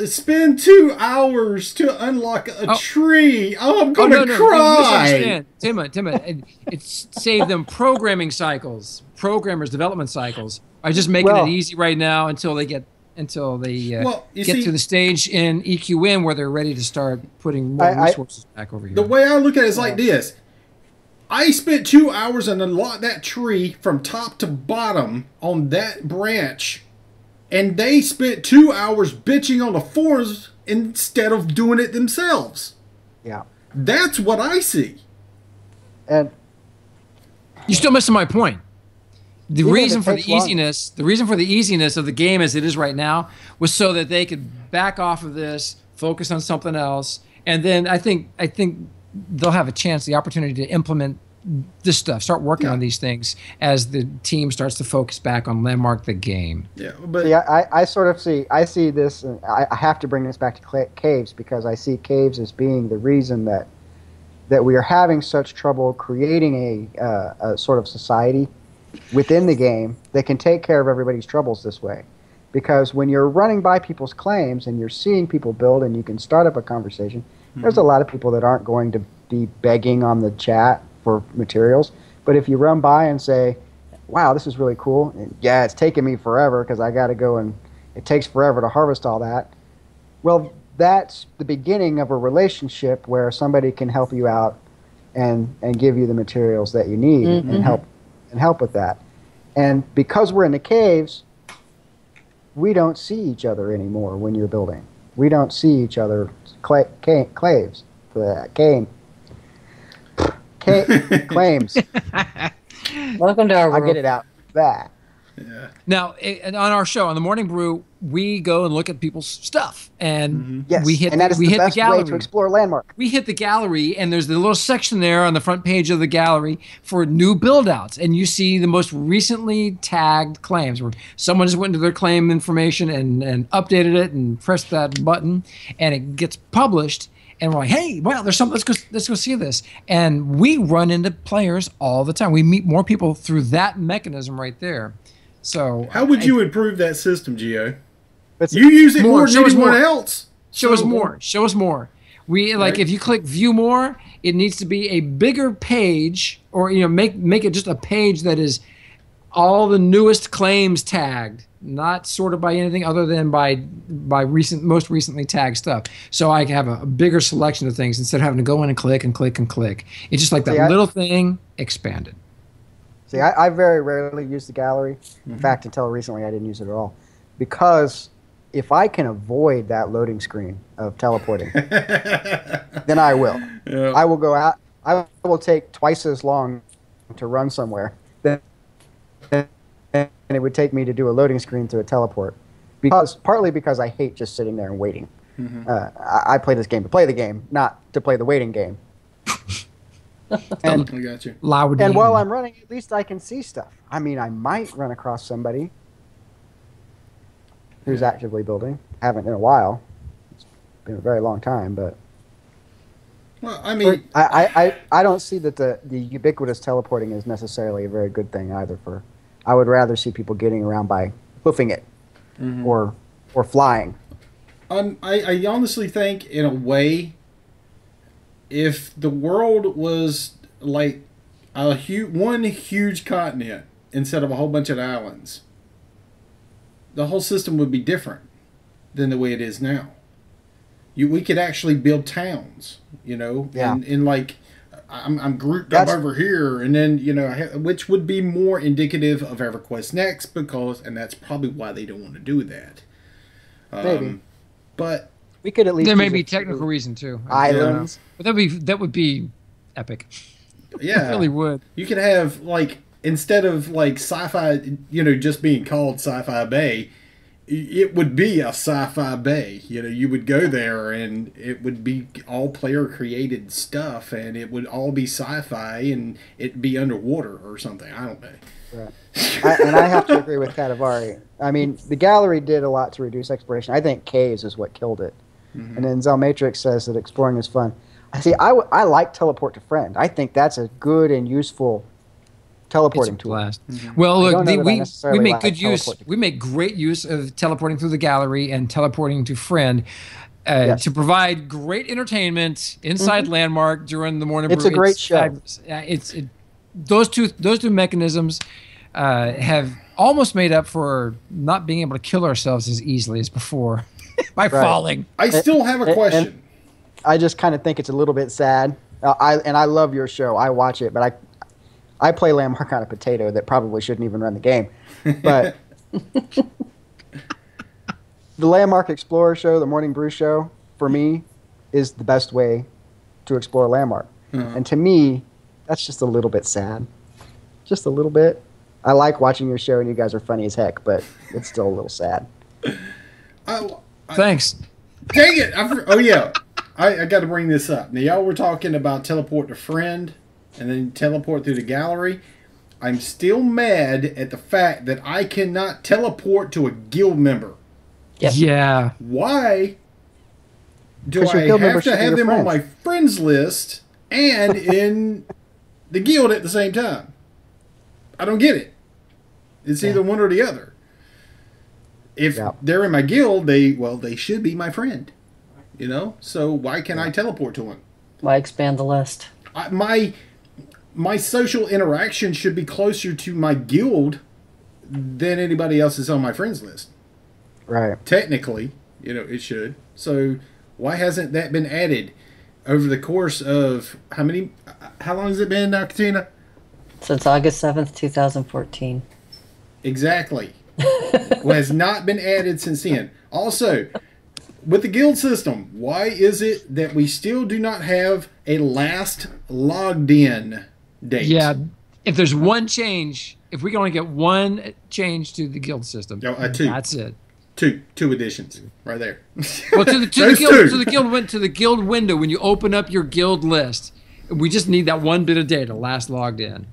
spend 2 hours to unlock a tree. Oh, I'm going to cry. Timma, it's save them programming cycles, programmers' development cycles. I'm just making it easy right now until they get to the stage in EQN where they're ready to start putting more resources back over here. The way I look at it is like this. I spent 2 hours and unlocked that tree from top to bottom on that branch, and they spent 2 hours bitching on the forums instead of doing it themselves. Yeah. That's what I see. And you're still missing my point. The reason for the easiness of the game as it is right now was so that they could back off of this, focus on something else, and then I think they'll have a chance, the opportunity to implement this stuff, start working on these things as the team starts to focus back on Landmark the game. Yeah, but I see this, and I have to bring this back to caves because I see caves as being the reason that we are having such trouble creating a sort of society within the game that can take care of everybody's troubles this way. Because when you're running by people's claims and you're seeing people build and you can start up a conversation, there's a lot of people that aren't going to be begging on the chat for materials. But if you run by and say, wow, this is really cool, and yeah, it's taking me forever because I got to go and it takes forever to harvest all that. Well, that's the beginning of a relationship where somebody can help you out and give you the materials that you need and help with that. And because we're in the caves, we don't see each other anymore when you're building. We don't see each other claves for that game. Claims. Welcome to our world. I'll get it out back. yeah. Now, on our show, on the Morning Brew, we go and look at people's stuff, and Yes, we hit and that is we the hit best the gallery. way to explore Landmark. We hit the gallery, and there's the little section there on the front page of the gallery for new build-outs, and you see the most recently tagged claims where someone just went into their claim information and updated it and pressed that button, and it gets published. And we're like, hey, wow, there's something. Let's go see this. And we run into players all the time. We meet more people through that mechanism right there. So How would you improve that system, Gio? But You use it more show than us anyone more. else. Show us more. Show us more. We like if you click view more, it needs to be a bigger page, or make it just a page that is all the newest claims tagged, not sorted by anything other than by most recently tagged stuff. So I can have a bigger selection of things instead of having to go in and click and click and click. It's just like that little thing expanded. See, I very rarely use the gallery. In fact, until recently, I didn't use it at all. Because if I can avoid that loading screen of teleporting, then I will. Yeah. I will go out. I will take twice as long to run somewhere than it would take me to do a loading screen through a teleport. Partly because I hate just sitting there and waiting. I play this game to play the game, not to play the waiting game. And I got you. And while I'm running, at least I can see stuff. I mean, I might run across somebody who's actively building. Haven't in a while. It's been a very long time, but... Well, I mean... I don't see that the ubiquitous teleporting is necessarily a very good thing either. I would rather see people getting around by hoofing it or flying. I honestly think, in a way, if the world was like one huge continent instead of a whole bunch of islands, the whole system would be different than the way it is now. We could actually build towns, and like I'm grouped up over here, and then which would be more indicative of EverQuest Next and that's probably why they don't want to do that. Maybe, but we could at least. There may be technical reason too. Islands, but that would be epic. Yeah, it really would. You could have instead of sci-fi, just being called Sci-Fi Bay, it would be a sci-fi bay. You would go there and it would be all player created stuff, and it would all be sci-fi, and it'd be underwater or something. I don't know. Right. And I have to agree with Katavari. I mean, the gallery did a lot to reduce exploration. I think caves is what killed it. And then Zelmatrix says that exploring is fun. I like teleport to friend. I think that's a good and useful teleporting tool. Well, look, we make good use. We make great use of teleporting through the gallery and teleporting to friend to provide great entertainment inside Landmark during the morning. It's a great show. Those two mechanisms have almost made up for not being able to kill ourselves as easily as before by falling. I still have a question. And I just kind of think it's a little bit sad. I love your show. I watch it, but I play Landmark on a potato that probably shouldn't even run the game. But the Landmark Explorer show, the Morning Brew show, for me, is the best way to explore Landmark. And to me, that's just a little bit sad. Just a little bit. I like watching your show, and you guys are funny as heck, but it's still a little sad. Thanks. Dang it! I got to bring this up. Now, y'all were talking about teleport to friend and then teleport through the gallery. I'm still mad at the fact that I cannot teleport to a guild member. Yep. Yeah. Why do I have to have them on my friends list and in the guild at the same time? I don't get it. It's either one or the other. If they're in my guild, they should be my friend. So why can't I teleport to them? Why expand the list? My social interaction should be closer to my guild than anybody else is on my friends list. Right. Technically, it should. So why hasn't that been added over the course of how long has it been now, Katina? Since August 7th, 2014. Exactly. Well, has not been added since then. Also, with the guild system, why is it that we still do not have a last logged in date? Yeah, if there's one change, if we can only get one change to the guild system, two. That's it. Two additions right there. Well, to the guild window when you open up your guild list, we just need that one bit of data last logged in.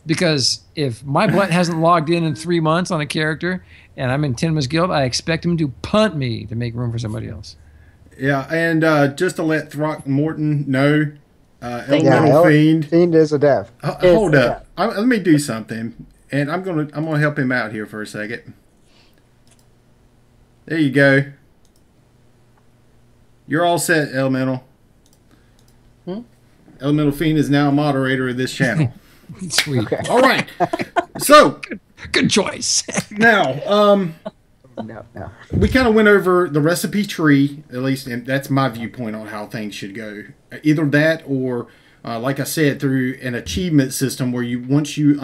Because if my butt hasn't logged in 3 months on a character and I'm in Tinma's guild, I expect him to punt me to make room for somebody else. Yeah, and just to let Throckmorton know, Elemental Fiend is a dev. Hold up, let me do something, and I'm gonna help him out here for a second. There you go. You're all set, Elemental. Elemental Fiend is now a moderator of this channel. Sweet. Okay. All right. So good choice. Now, no. we kind of went over the recipe tree, at least, and that's my viewpoint on how things should go. Either that or like I said, through an achievement system where once you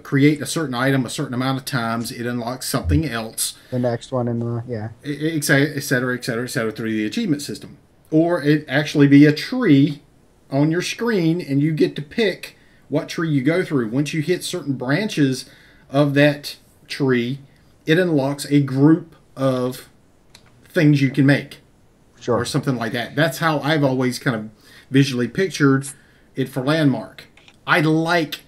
create a certain item a certain amount of times, it unlocks something else. The next one in the Et cetera, et cetera, et cetera, through the achievement system. Or it actually be a tree on your screen, and you get to pick what tree you go through. Once you hit certain branches of that tree, it unlocks a group of things you can make. Sure. Or something like that. That's how I've always kind of visually pictured it for Landmark. I like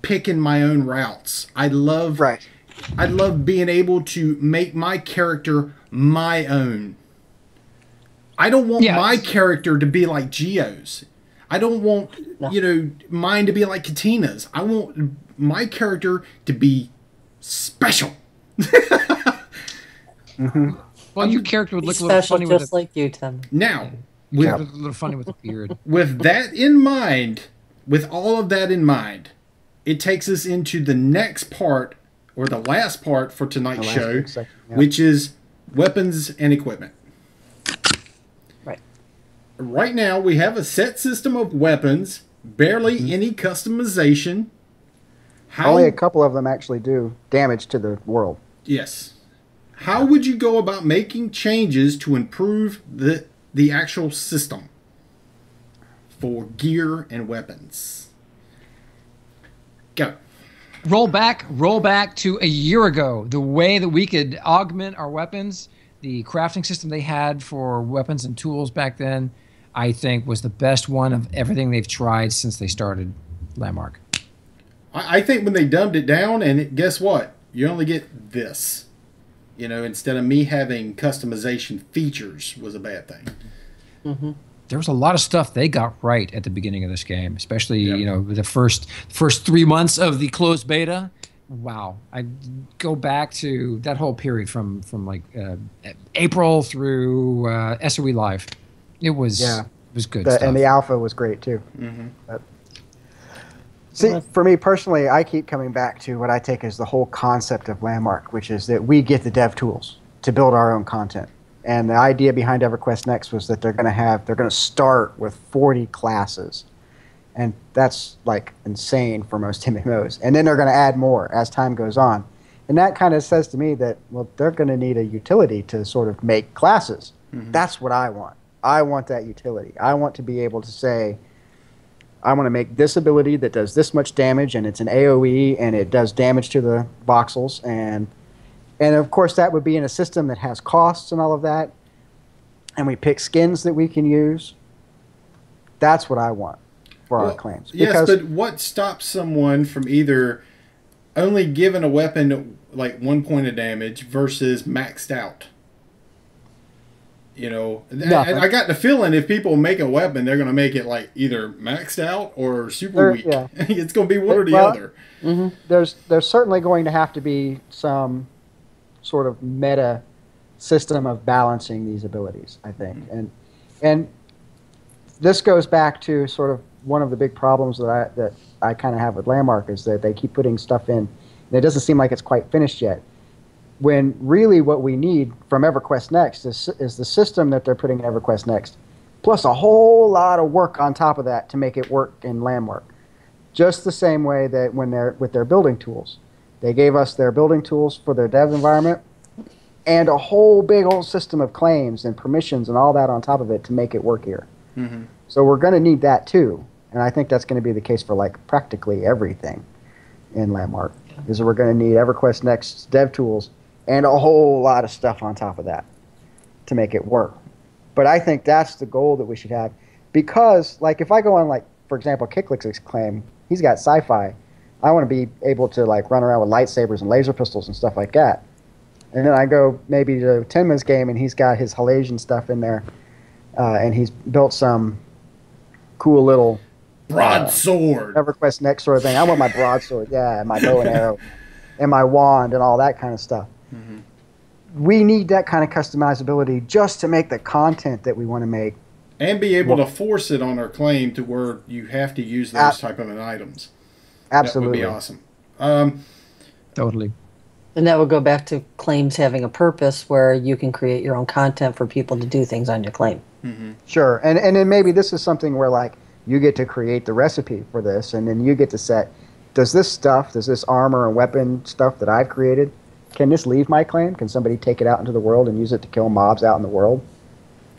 picking my own routes. I love being able to make my character my own. I don't want my character to be like Geo's. I don't want mine to be like Katina's. I want my character to be special. Well, your character would look a Special, little funny with just like you, Tim. Now, a little funny with the beard. With that in mind, with all of that in mind, it takes us into the next part, or the last part for tonight's show, which is weapons and equipment. Right. Right now, we have a set system of weapons, barely any customization. Only a couple of them actually do damage to the world. Yes. How would you go about making changes to improve the actual system for gear and weapons? Go. Roll back to a year ago. The way that we could augment our weapons, the crafting system they had for weapons and tools back then, I think was the best one of everything they've tried since they started Landmark. I think when they dumbed it down, and guess what? You only get this. Instead of me having customization features was a bad thing. Mm-hmm. There was a lot of stuff they got right at the beginning of this game, especially the first 3 months of the closed beta. Wow, I go back to that whole period from like April through SOE Live. It was good stuff. And the alpha was great too. Mm-hmm. See, for me personally, I keep coming back to what I take as the whole concept of Landmark, which is that we get the dev tools to build our own content. And the idea behind EverQuest Next was that they're going to start with 40 classes. And that's like insane for most MMOs. And then they're going to add more as time goes on. And that kind of says to me that, well, they're going to need a utility to sort of make classes. Mm-hmm. That's what I want. I want that utility. I want to be able to say, I want to make this ability that does this much damage, and it's an AoE, and it does damage to the voxels, and of course that would be in a system that has costs and all of that, and we pick skins that we can use. That's what I want for our claims. Yes, but what stops someone from either only giving a weapon like 1 point of damage versus maxed out? I got the feeling if people make a weapon, they're going to make it like either maxed out or super weak. Yeah. It's going to be one or the other. Mm-hmm. There's certainly going to have to be some sort of meta system of balancing these abilities, I think. Mm-hmm. And this goes back to sort of one of the big problems that I kind of have with Landmark is that they keep putting stuff in, and it doesn't seem like it's quite finished yet. When really what we need from EverQuest Next is the system that they're putting in EverQuest Next, plus a whole lot of work on top of that to make it work in Landmark. Just the same way that when they're with their building tools. They gave us their building tools for their dev environment and a whole big old system of claims and permissions and all that on top of it to make it work here. Mm-hmm. So we're going to need that too. And I think that's going to be the case for like practically everything in Landmark, is that we're going to need EverQuest Next dev tools and a whole lot of stuff on top of that to make it work. But I think that's the goal that we should have. Because, like, if I go on, like, for example, Kicklix's claim, he's got sci-fi. I want to be able to, like, run around with lightsabers and laser pistols and stuff like that. And then I go maybe to Tenma's game, and he's got his Halasian stuff in there. And he's built some cool little... broadsword. EverQuest Next sort of thing. I want my broadsword, yeah, and my bow and arrow, and my wand and all that kind of stuff. Mm-hmm. We need that kind of customizability just to make the content that we want to make. And be able to force it on our claim to where you have to use those type of items. Absolutely. That would be awesome. Totally. And that would go back to claims having a purpose where you can create your own content for people to do things on your claim. Mm-hmm. Sure. And then maybe this is something where, like, You get to create the recipe for this, and then you get to set, does this armor and weapon stuff that I've created, can this leave my claim? Can somebody take it out into the world and use it to kill mobs out in the world?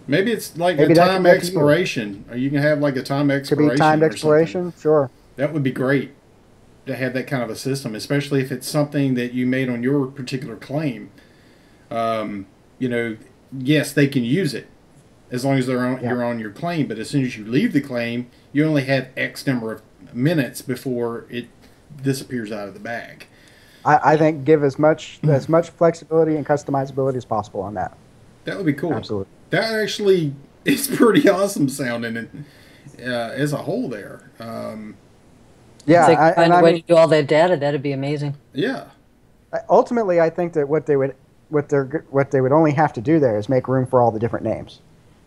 Maybe it's like Maybe a that time can make exploration. Or you can have like a time Could exploration. be timed or exploration, something. sure. That would be great to have that kind of a system, especially if it's something that you made on your particular claim. You know, yes, they can use it as long as you're on your claim. But as soon as you leave the claim, you only have X number of minutes before it disappears out of the bag. I think give as much flexibility and customizability as possible on that. That would be cool. Absolutely. That actually is pretty awesome sounding as a whole there. Yeah, If they could find a way mean, to do all that data, that'd be amazing. Yeah. ultimately, I think that what they would only have to do there is make room for all the different names,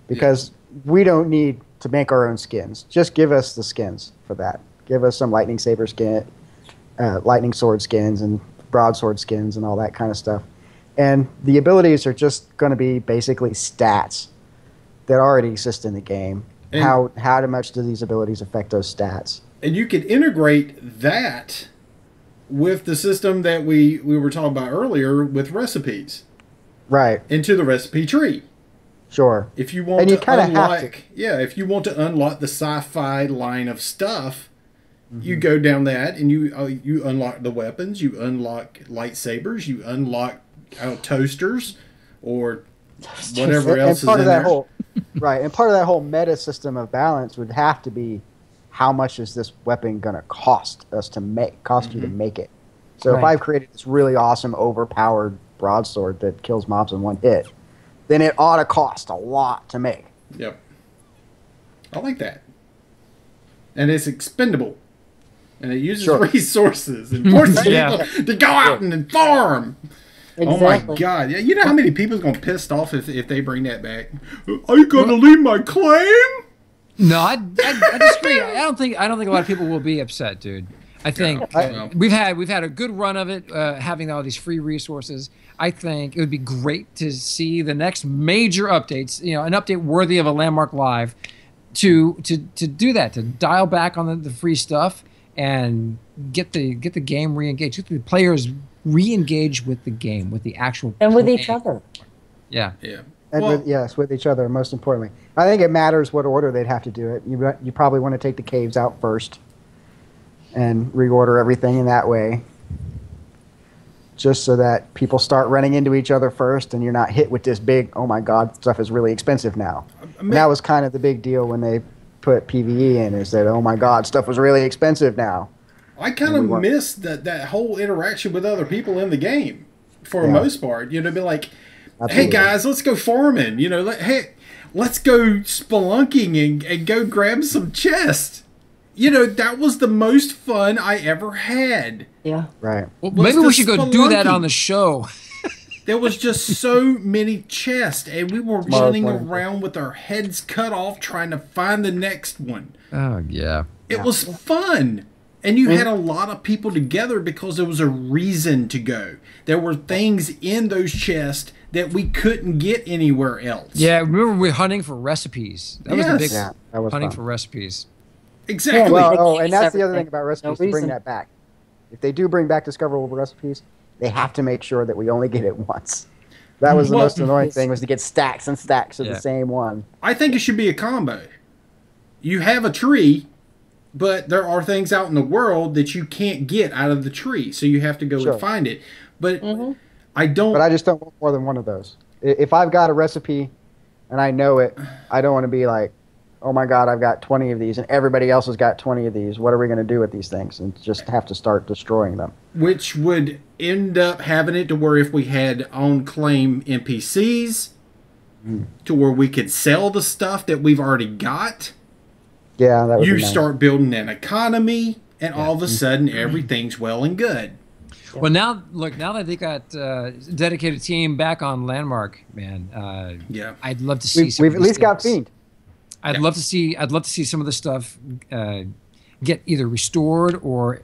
because we don't need to make our own skins. Just give us the skins for that. Give us some lightning saber skin, lightning sword skins, and broadsword skins, and all that kind of stuff. And the abilities are just going to be basically stats that already exist in the game. And how much do these abilities affect those stats? And you could integrate that with the system that we were talking about earlier with recipes. Right. Into the recipe tree. Sure. If you want and you to kind of unlock, have to. Yeah, if you want to unlock the sci-fi line of stuff, you go down that and you unlock the weapons, you unlock lightsabers, you unlock toasters, or whatever else is in there. Right, and part of that whole meta system of balance would have to be, how much is this weapon going to cost us to make? You to make it. So if I've created this really awesome, overpowered broadsword that kills mobs in one hit, then it ought to cost a lot to make. Yep. I like that. And it's expendable. And it uses resources and forces people to go out and farm. Exactly. Oh my God! Yeah, you know how many people's gonna pissed off if they bring that back? Are you gonna leave my claim? No, I disagree. I don't think a lot of people will be upset, dude. I think we've had a good run of it, having all these free resources. I think it would be great to see the next major updates. You know, an update worthy of a Landmark Live, to do that, to dial back on the free stuff and get the game re-engaged, get the players re-engage with the game, with the actual and with each other. Yeah. And with each other, most importantly. I think it matters what order they'd have to do it. You probably want to take the caves out first and reorder everything in that way, just so that people start running into each other first and you're not hit with this big, oh my God, stuff is really expensive now. And that was kind of the big deal when they put PvE in, is that, oh my God, stuff was really expensive now. I kind of miss that whole interaction with other people in the game, for the most part. You know, be like, hey guys, let's go farming. You know, hey, let's go spelunking and go grab some chests. You know, that was the most fun I ever had. Yeah. Right. Well, maybe we should go do that on the show. There was just so many chests, and we were running around with our heads cut off trying to find the next one. Oh, yeah. It was fun. And you had a lot of people together because there was a reason to go. There were things in those chests that we couldn't get anywhere else. Yeah, remember we were hunting for recipes. That was the big that was hunting fun. For recipes. Exactly. Well, and that's the other thing about recipes, to bring that back. If they do bring back discoverable recipes, they have to make sure that we only get it once. That was the most annoying thing, was to get stacks and stacks of the same one. I think it should be a combo. You have a tree, but there are things out in the world that you can't get out of the tree, so you have to go and find it. But I don't. But I just don't want more than one of those. If I've got a recipe and I know it, I don't want to be like, oh my God, I've got 20 of these and everybody else has got 20 of these. What are we going to do with these things? And just have to start destroying them. Which would end up having it to where if we had on-claim NPCs, to where we could sell the stuff that we've already got. Yeah, that would be You nice. start building an economy, and all of a sudden, everything's well and good. Well, now that they got a dedicated team back on Landmark, man, I'd love to see. We've at least got Fiend. I'd love to see some of the stuff get either restored or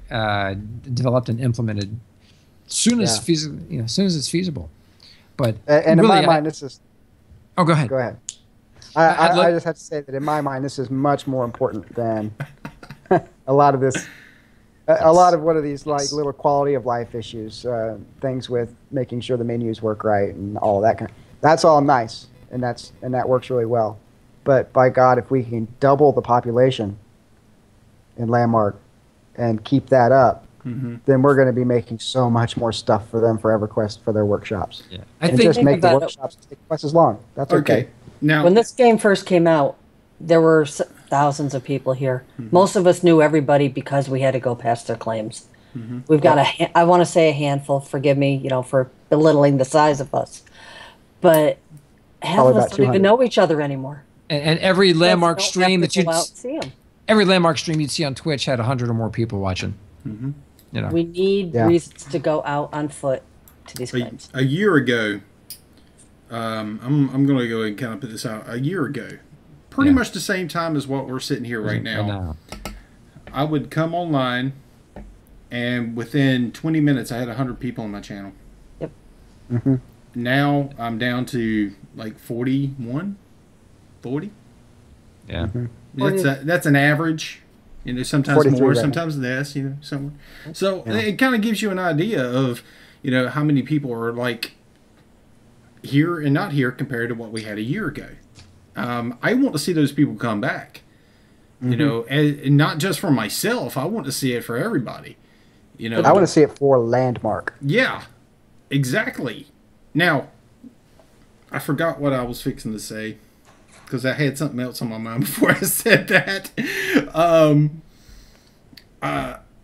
developed and implemented soon as feasible. But and really, in my mind, it's just. Oh, go ahead. Go ahead. I just have to say that in my mind, this is much more important than a lot of this. A lot of what are these like little quality of life issues, things with making sure the menus work right and all of that kind. That's all nice, and that works really well. But by God, if we can double the population in Landmark and keep that up, then we're going to be making so much more stuff for them for EverQuest for their workshops. Yeah. And just make the workshops take twice as long. That's okay. Now, when this game first came out, there were thousands of people here. Most of us knew everybody because we had to go past their claims. We've got I want to say a handful. Forgive me, for belittling the size of us, but half of us don't even know each other anymore. And every Landmark stream that you'd see them. Every Landmark stream you'd see on Twitch had 100 or more people watching. We need reasons to go out on foot to these claims. A year ago, I'm going to go ahead and kind of put this out. A year ago, pretty much the same time as what we're sitting here right now, I would come online, and within 20 minutes, I had 100 people on my channel. Yep. Now I'm down to like 41, 40. Yeah. That's an average. Sometimes more, sometimes less. Somewhere. So it kind of gives you an idea of, how many people are like here and not here compared to what we had a year ago. I want to see those people come back. And not just for myself. I want to see it for everybody. I want to see it for Landmark. Yeah, exactly. Now, I forgot what I was fixing to say, because I had something else on my mind before I said that.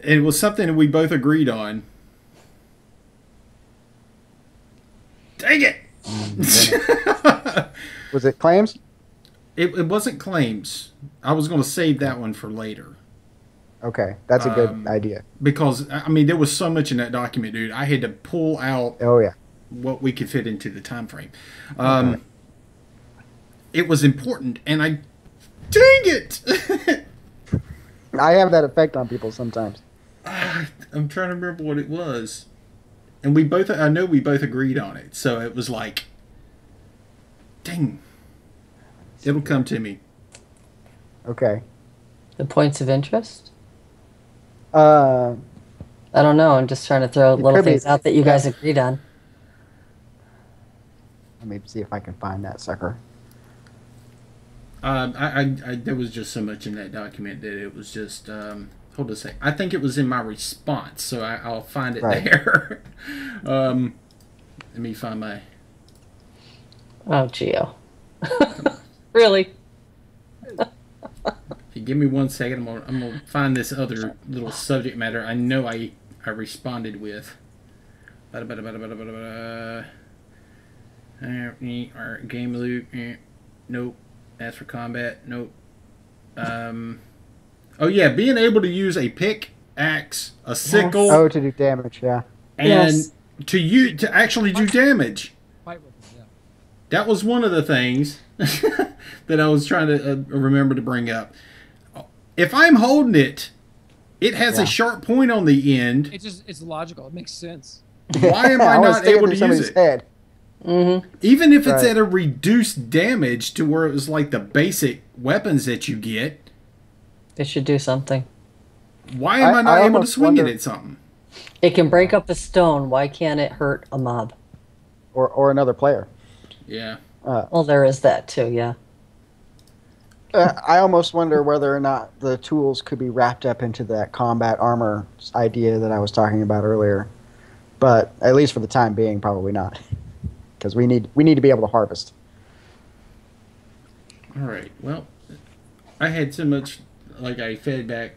It was something that we both agreed on. Dang it! Was it claims? It wasn't claims. I was going to save that one for later. Okay, that's a good idea. Because, there was so much in that document, dude. I had to pull out what we could fit into the time frame. It was important, and dang it! I have that effect on people sometimes. I'm trying to remember what it was. And I know we both agreed on it. So it was like, dang. It'll come to me. Okay. The points of interest? I don't know. I'm just trying to throw little things out that you guys agreed on. Let me see if I can find that sucker. There was just so much in that document that it was just, hold on a sec. I think it was in my response, so I'll find it there. Let me find my... Oh, Geo. Really? If you give me 1 second, I'm gonna find this other little subject matter I know I responded with. Game loop. Nope. As for combat, nope. Oh yeah, being able to use a pickaxe, a sickle. Oh, to do damage, and to actually do damage. That was one of the things that I was trying to remember to bring up. If I'm holding it, it has a sharp point on the end. It's logical. It makes sense. Why am I not able to use it? Head. Even if it's at a reduced damage to where it was like the basic weapons that you get. It should do something. Why am I not able to swing it at something? It can break up a stone. Why can't it hurt a mob? Or another player. Yeah. Well, there is that too, yeah. I almost wonder whether or not the tools could be wrapped up into that combat armor idea that I was talking about earlier. But at least for the time being, probably not. Because we need to be able to harvest. All right. Well, I had so much, like I fed back.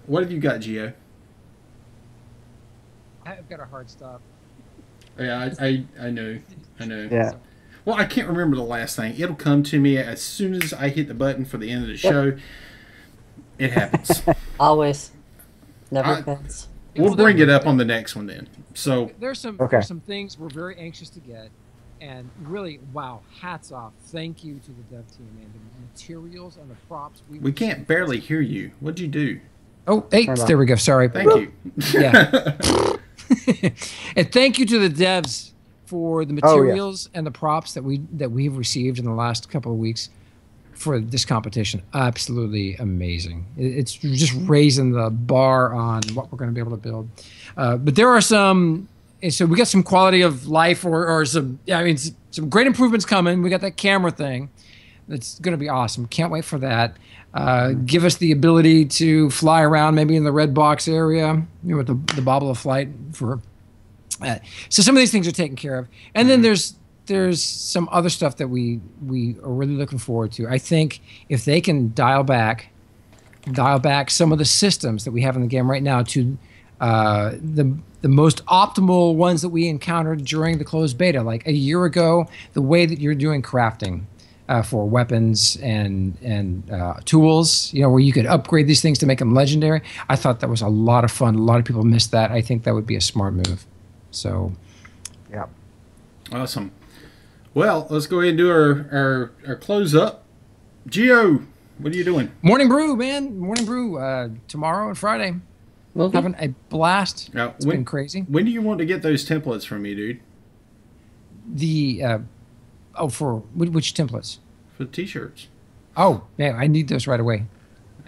What have you got, Gio? I've got a hard stop. Yeah, I know. Yeah. Well, I can't remember the last thing. It'll come to me as soon as I hit the button for the end of the show. It happens. Always. Never fails. We'll bring it up on the next one then. So there's some things we're very anxious to get, and really, wow, hats off. Thank you to the dev team and the materials and the props. We can't barely hear you. What'd you do? Oh, hey, there we go. Sorry. Thank you. Yeah. And thank you to the devs for the Oh, materials and the props that we've received in the last couple of weeks for this competition. Absolutely amazing. It's just raising the bar on what we're going to be able to build. But there are some. So we got some quality of life, or some. Yeah, I mean, some great improvements coming. We got that camera thing. That's going to be awesome. Can't wait for that. Give us the ability to fly around, maybe in the red box area, with the bobble of flight. So some of these things are taken care of, and then there's some other stuff that we are really looking forward to. I think if they can dial back some of the systems that we have in the game right now to the most optimal ones that we encountered during the closed beta, like a year ago, the way that you're doing crafting. For weapons and tools, where you could upgrade these things to make them legendary. I thought that was a lot of fun. A lot of people missed that. I think that would be a smart move. So, yeah, awesome. Well, let's go ahead and do our close up. Gio, what are you doing? Morning brew, man. Morning brew. Tomorrow and Friday. Movie? Having a blast. It's been crazy. When do you want to get those templates from me, dude? For which templates? For the t-shirts. Oh, man, I need those right away.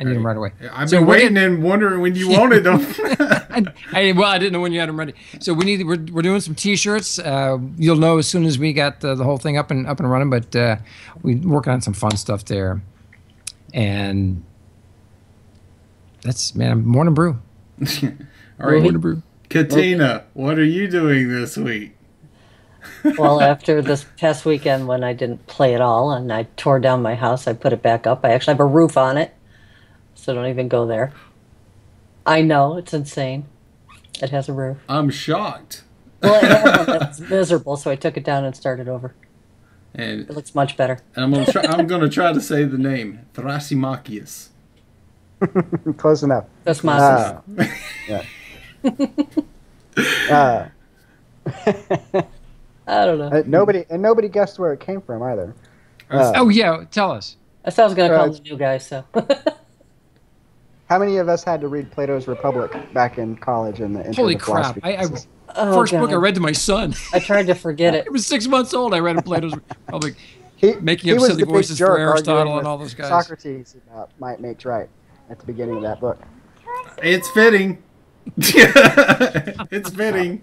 I need them right away. I've been waiting and wondering when you wanted them. I didn't know when you had them ready. So we're doing some t-shirts. You'll know as soon as we got the whole thing up and running. But we're working on some fun stuff there, and that's morning brew. All right, morning brew. Katina, what are you doing this week? Well, after this past weekend when I didn't play at all and I tore down my house, I put it back up. I actually have a roof on it, so don't even go there. I know, it's insane. It has a roof. I'm shocked. Well, it had one that was miserable, so I took it down and started over. And it looks much better. And I'm gonna try to say the name. Thrasymachus. Close enough. Thrasymachus. Yeah. I don't know. Nobody guessed where it came from either. Yeah, tell us. I thought I was going to call him the new guy, so. How many of us had to read Plato's Republic back in college in the intro Holy to crap. philosophy? First book I read to my son. I tried to forget it. It was 6 months old. I read in Plato's Republic. Making he up was silly the big voices jerk for Aristotle arguing and all with those guys. Socrates about might makes right at the beginning of that book. It's fitting. It's fitting.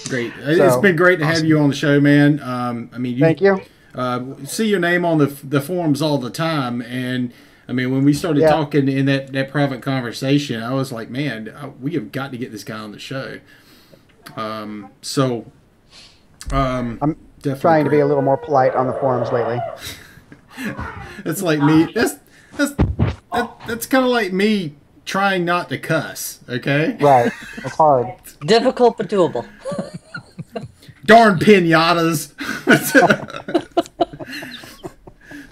Great. It's been great to have you on the show, man. Thank you. See your name on the forums all the time, and I mean, when we started talking in that private conversation, I was like, man, we have got to get this guy on the show. I'm trying to be a little more polite on the forums lately. It's like me. That's kind of like me trying not to cuss. Okay. Right. It's hard. Difficult but doable. Darn pinatas.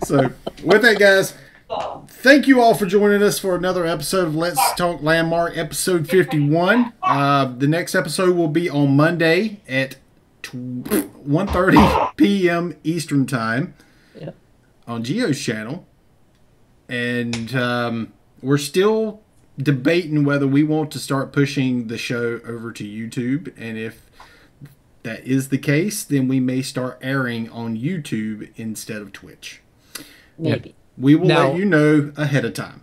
So, with that, guys, thank you all for joining us for another episode of Let's Talk Landmark, episode 51. The next episode will be on Monday at 1:30 p.m. Eastern Time on Gio's channel. And we're still debating whether we want to start pushing the show over to YouTube. And if that is the case, then we may start airing on YouTube instead of Twitch. Maybe. We will let you know ahead of time.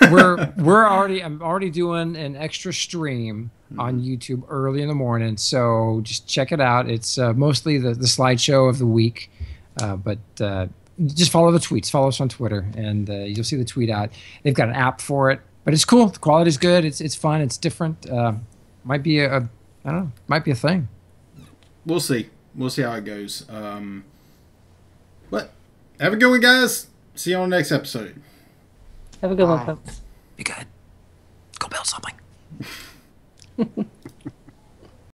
I'm already doing an extra stream on YouTube early in the morning, so just check it out. It's mostly the slideshow of the week, but just follow the tweets. Follow us on Twitter, and you'll see the tweet out. They've got an app for it, but it's cool. The quality's good. It's fun. It's different. Might be might be a thing. We'll see. We'll see how it goes. But have a good one, guys. See you on the next episode. Have a good one, folks. Be good. Go build something.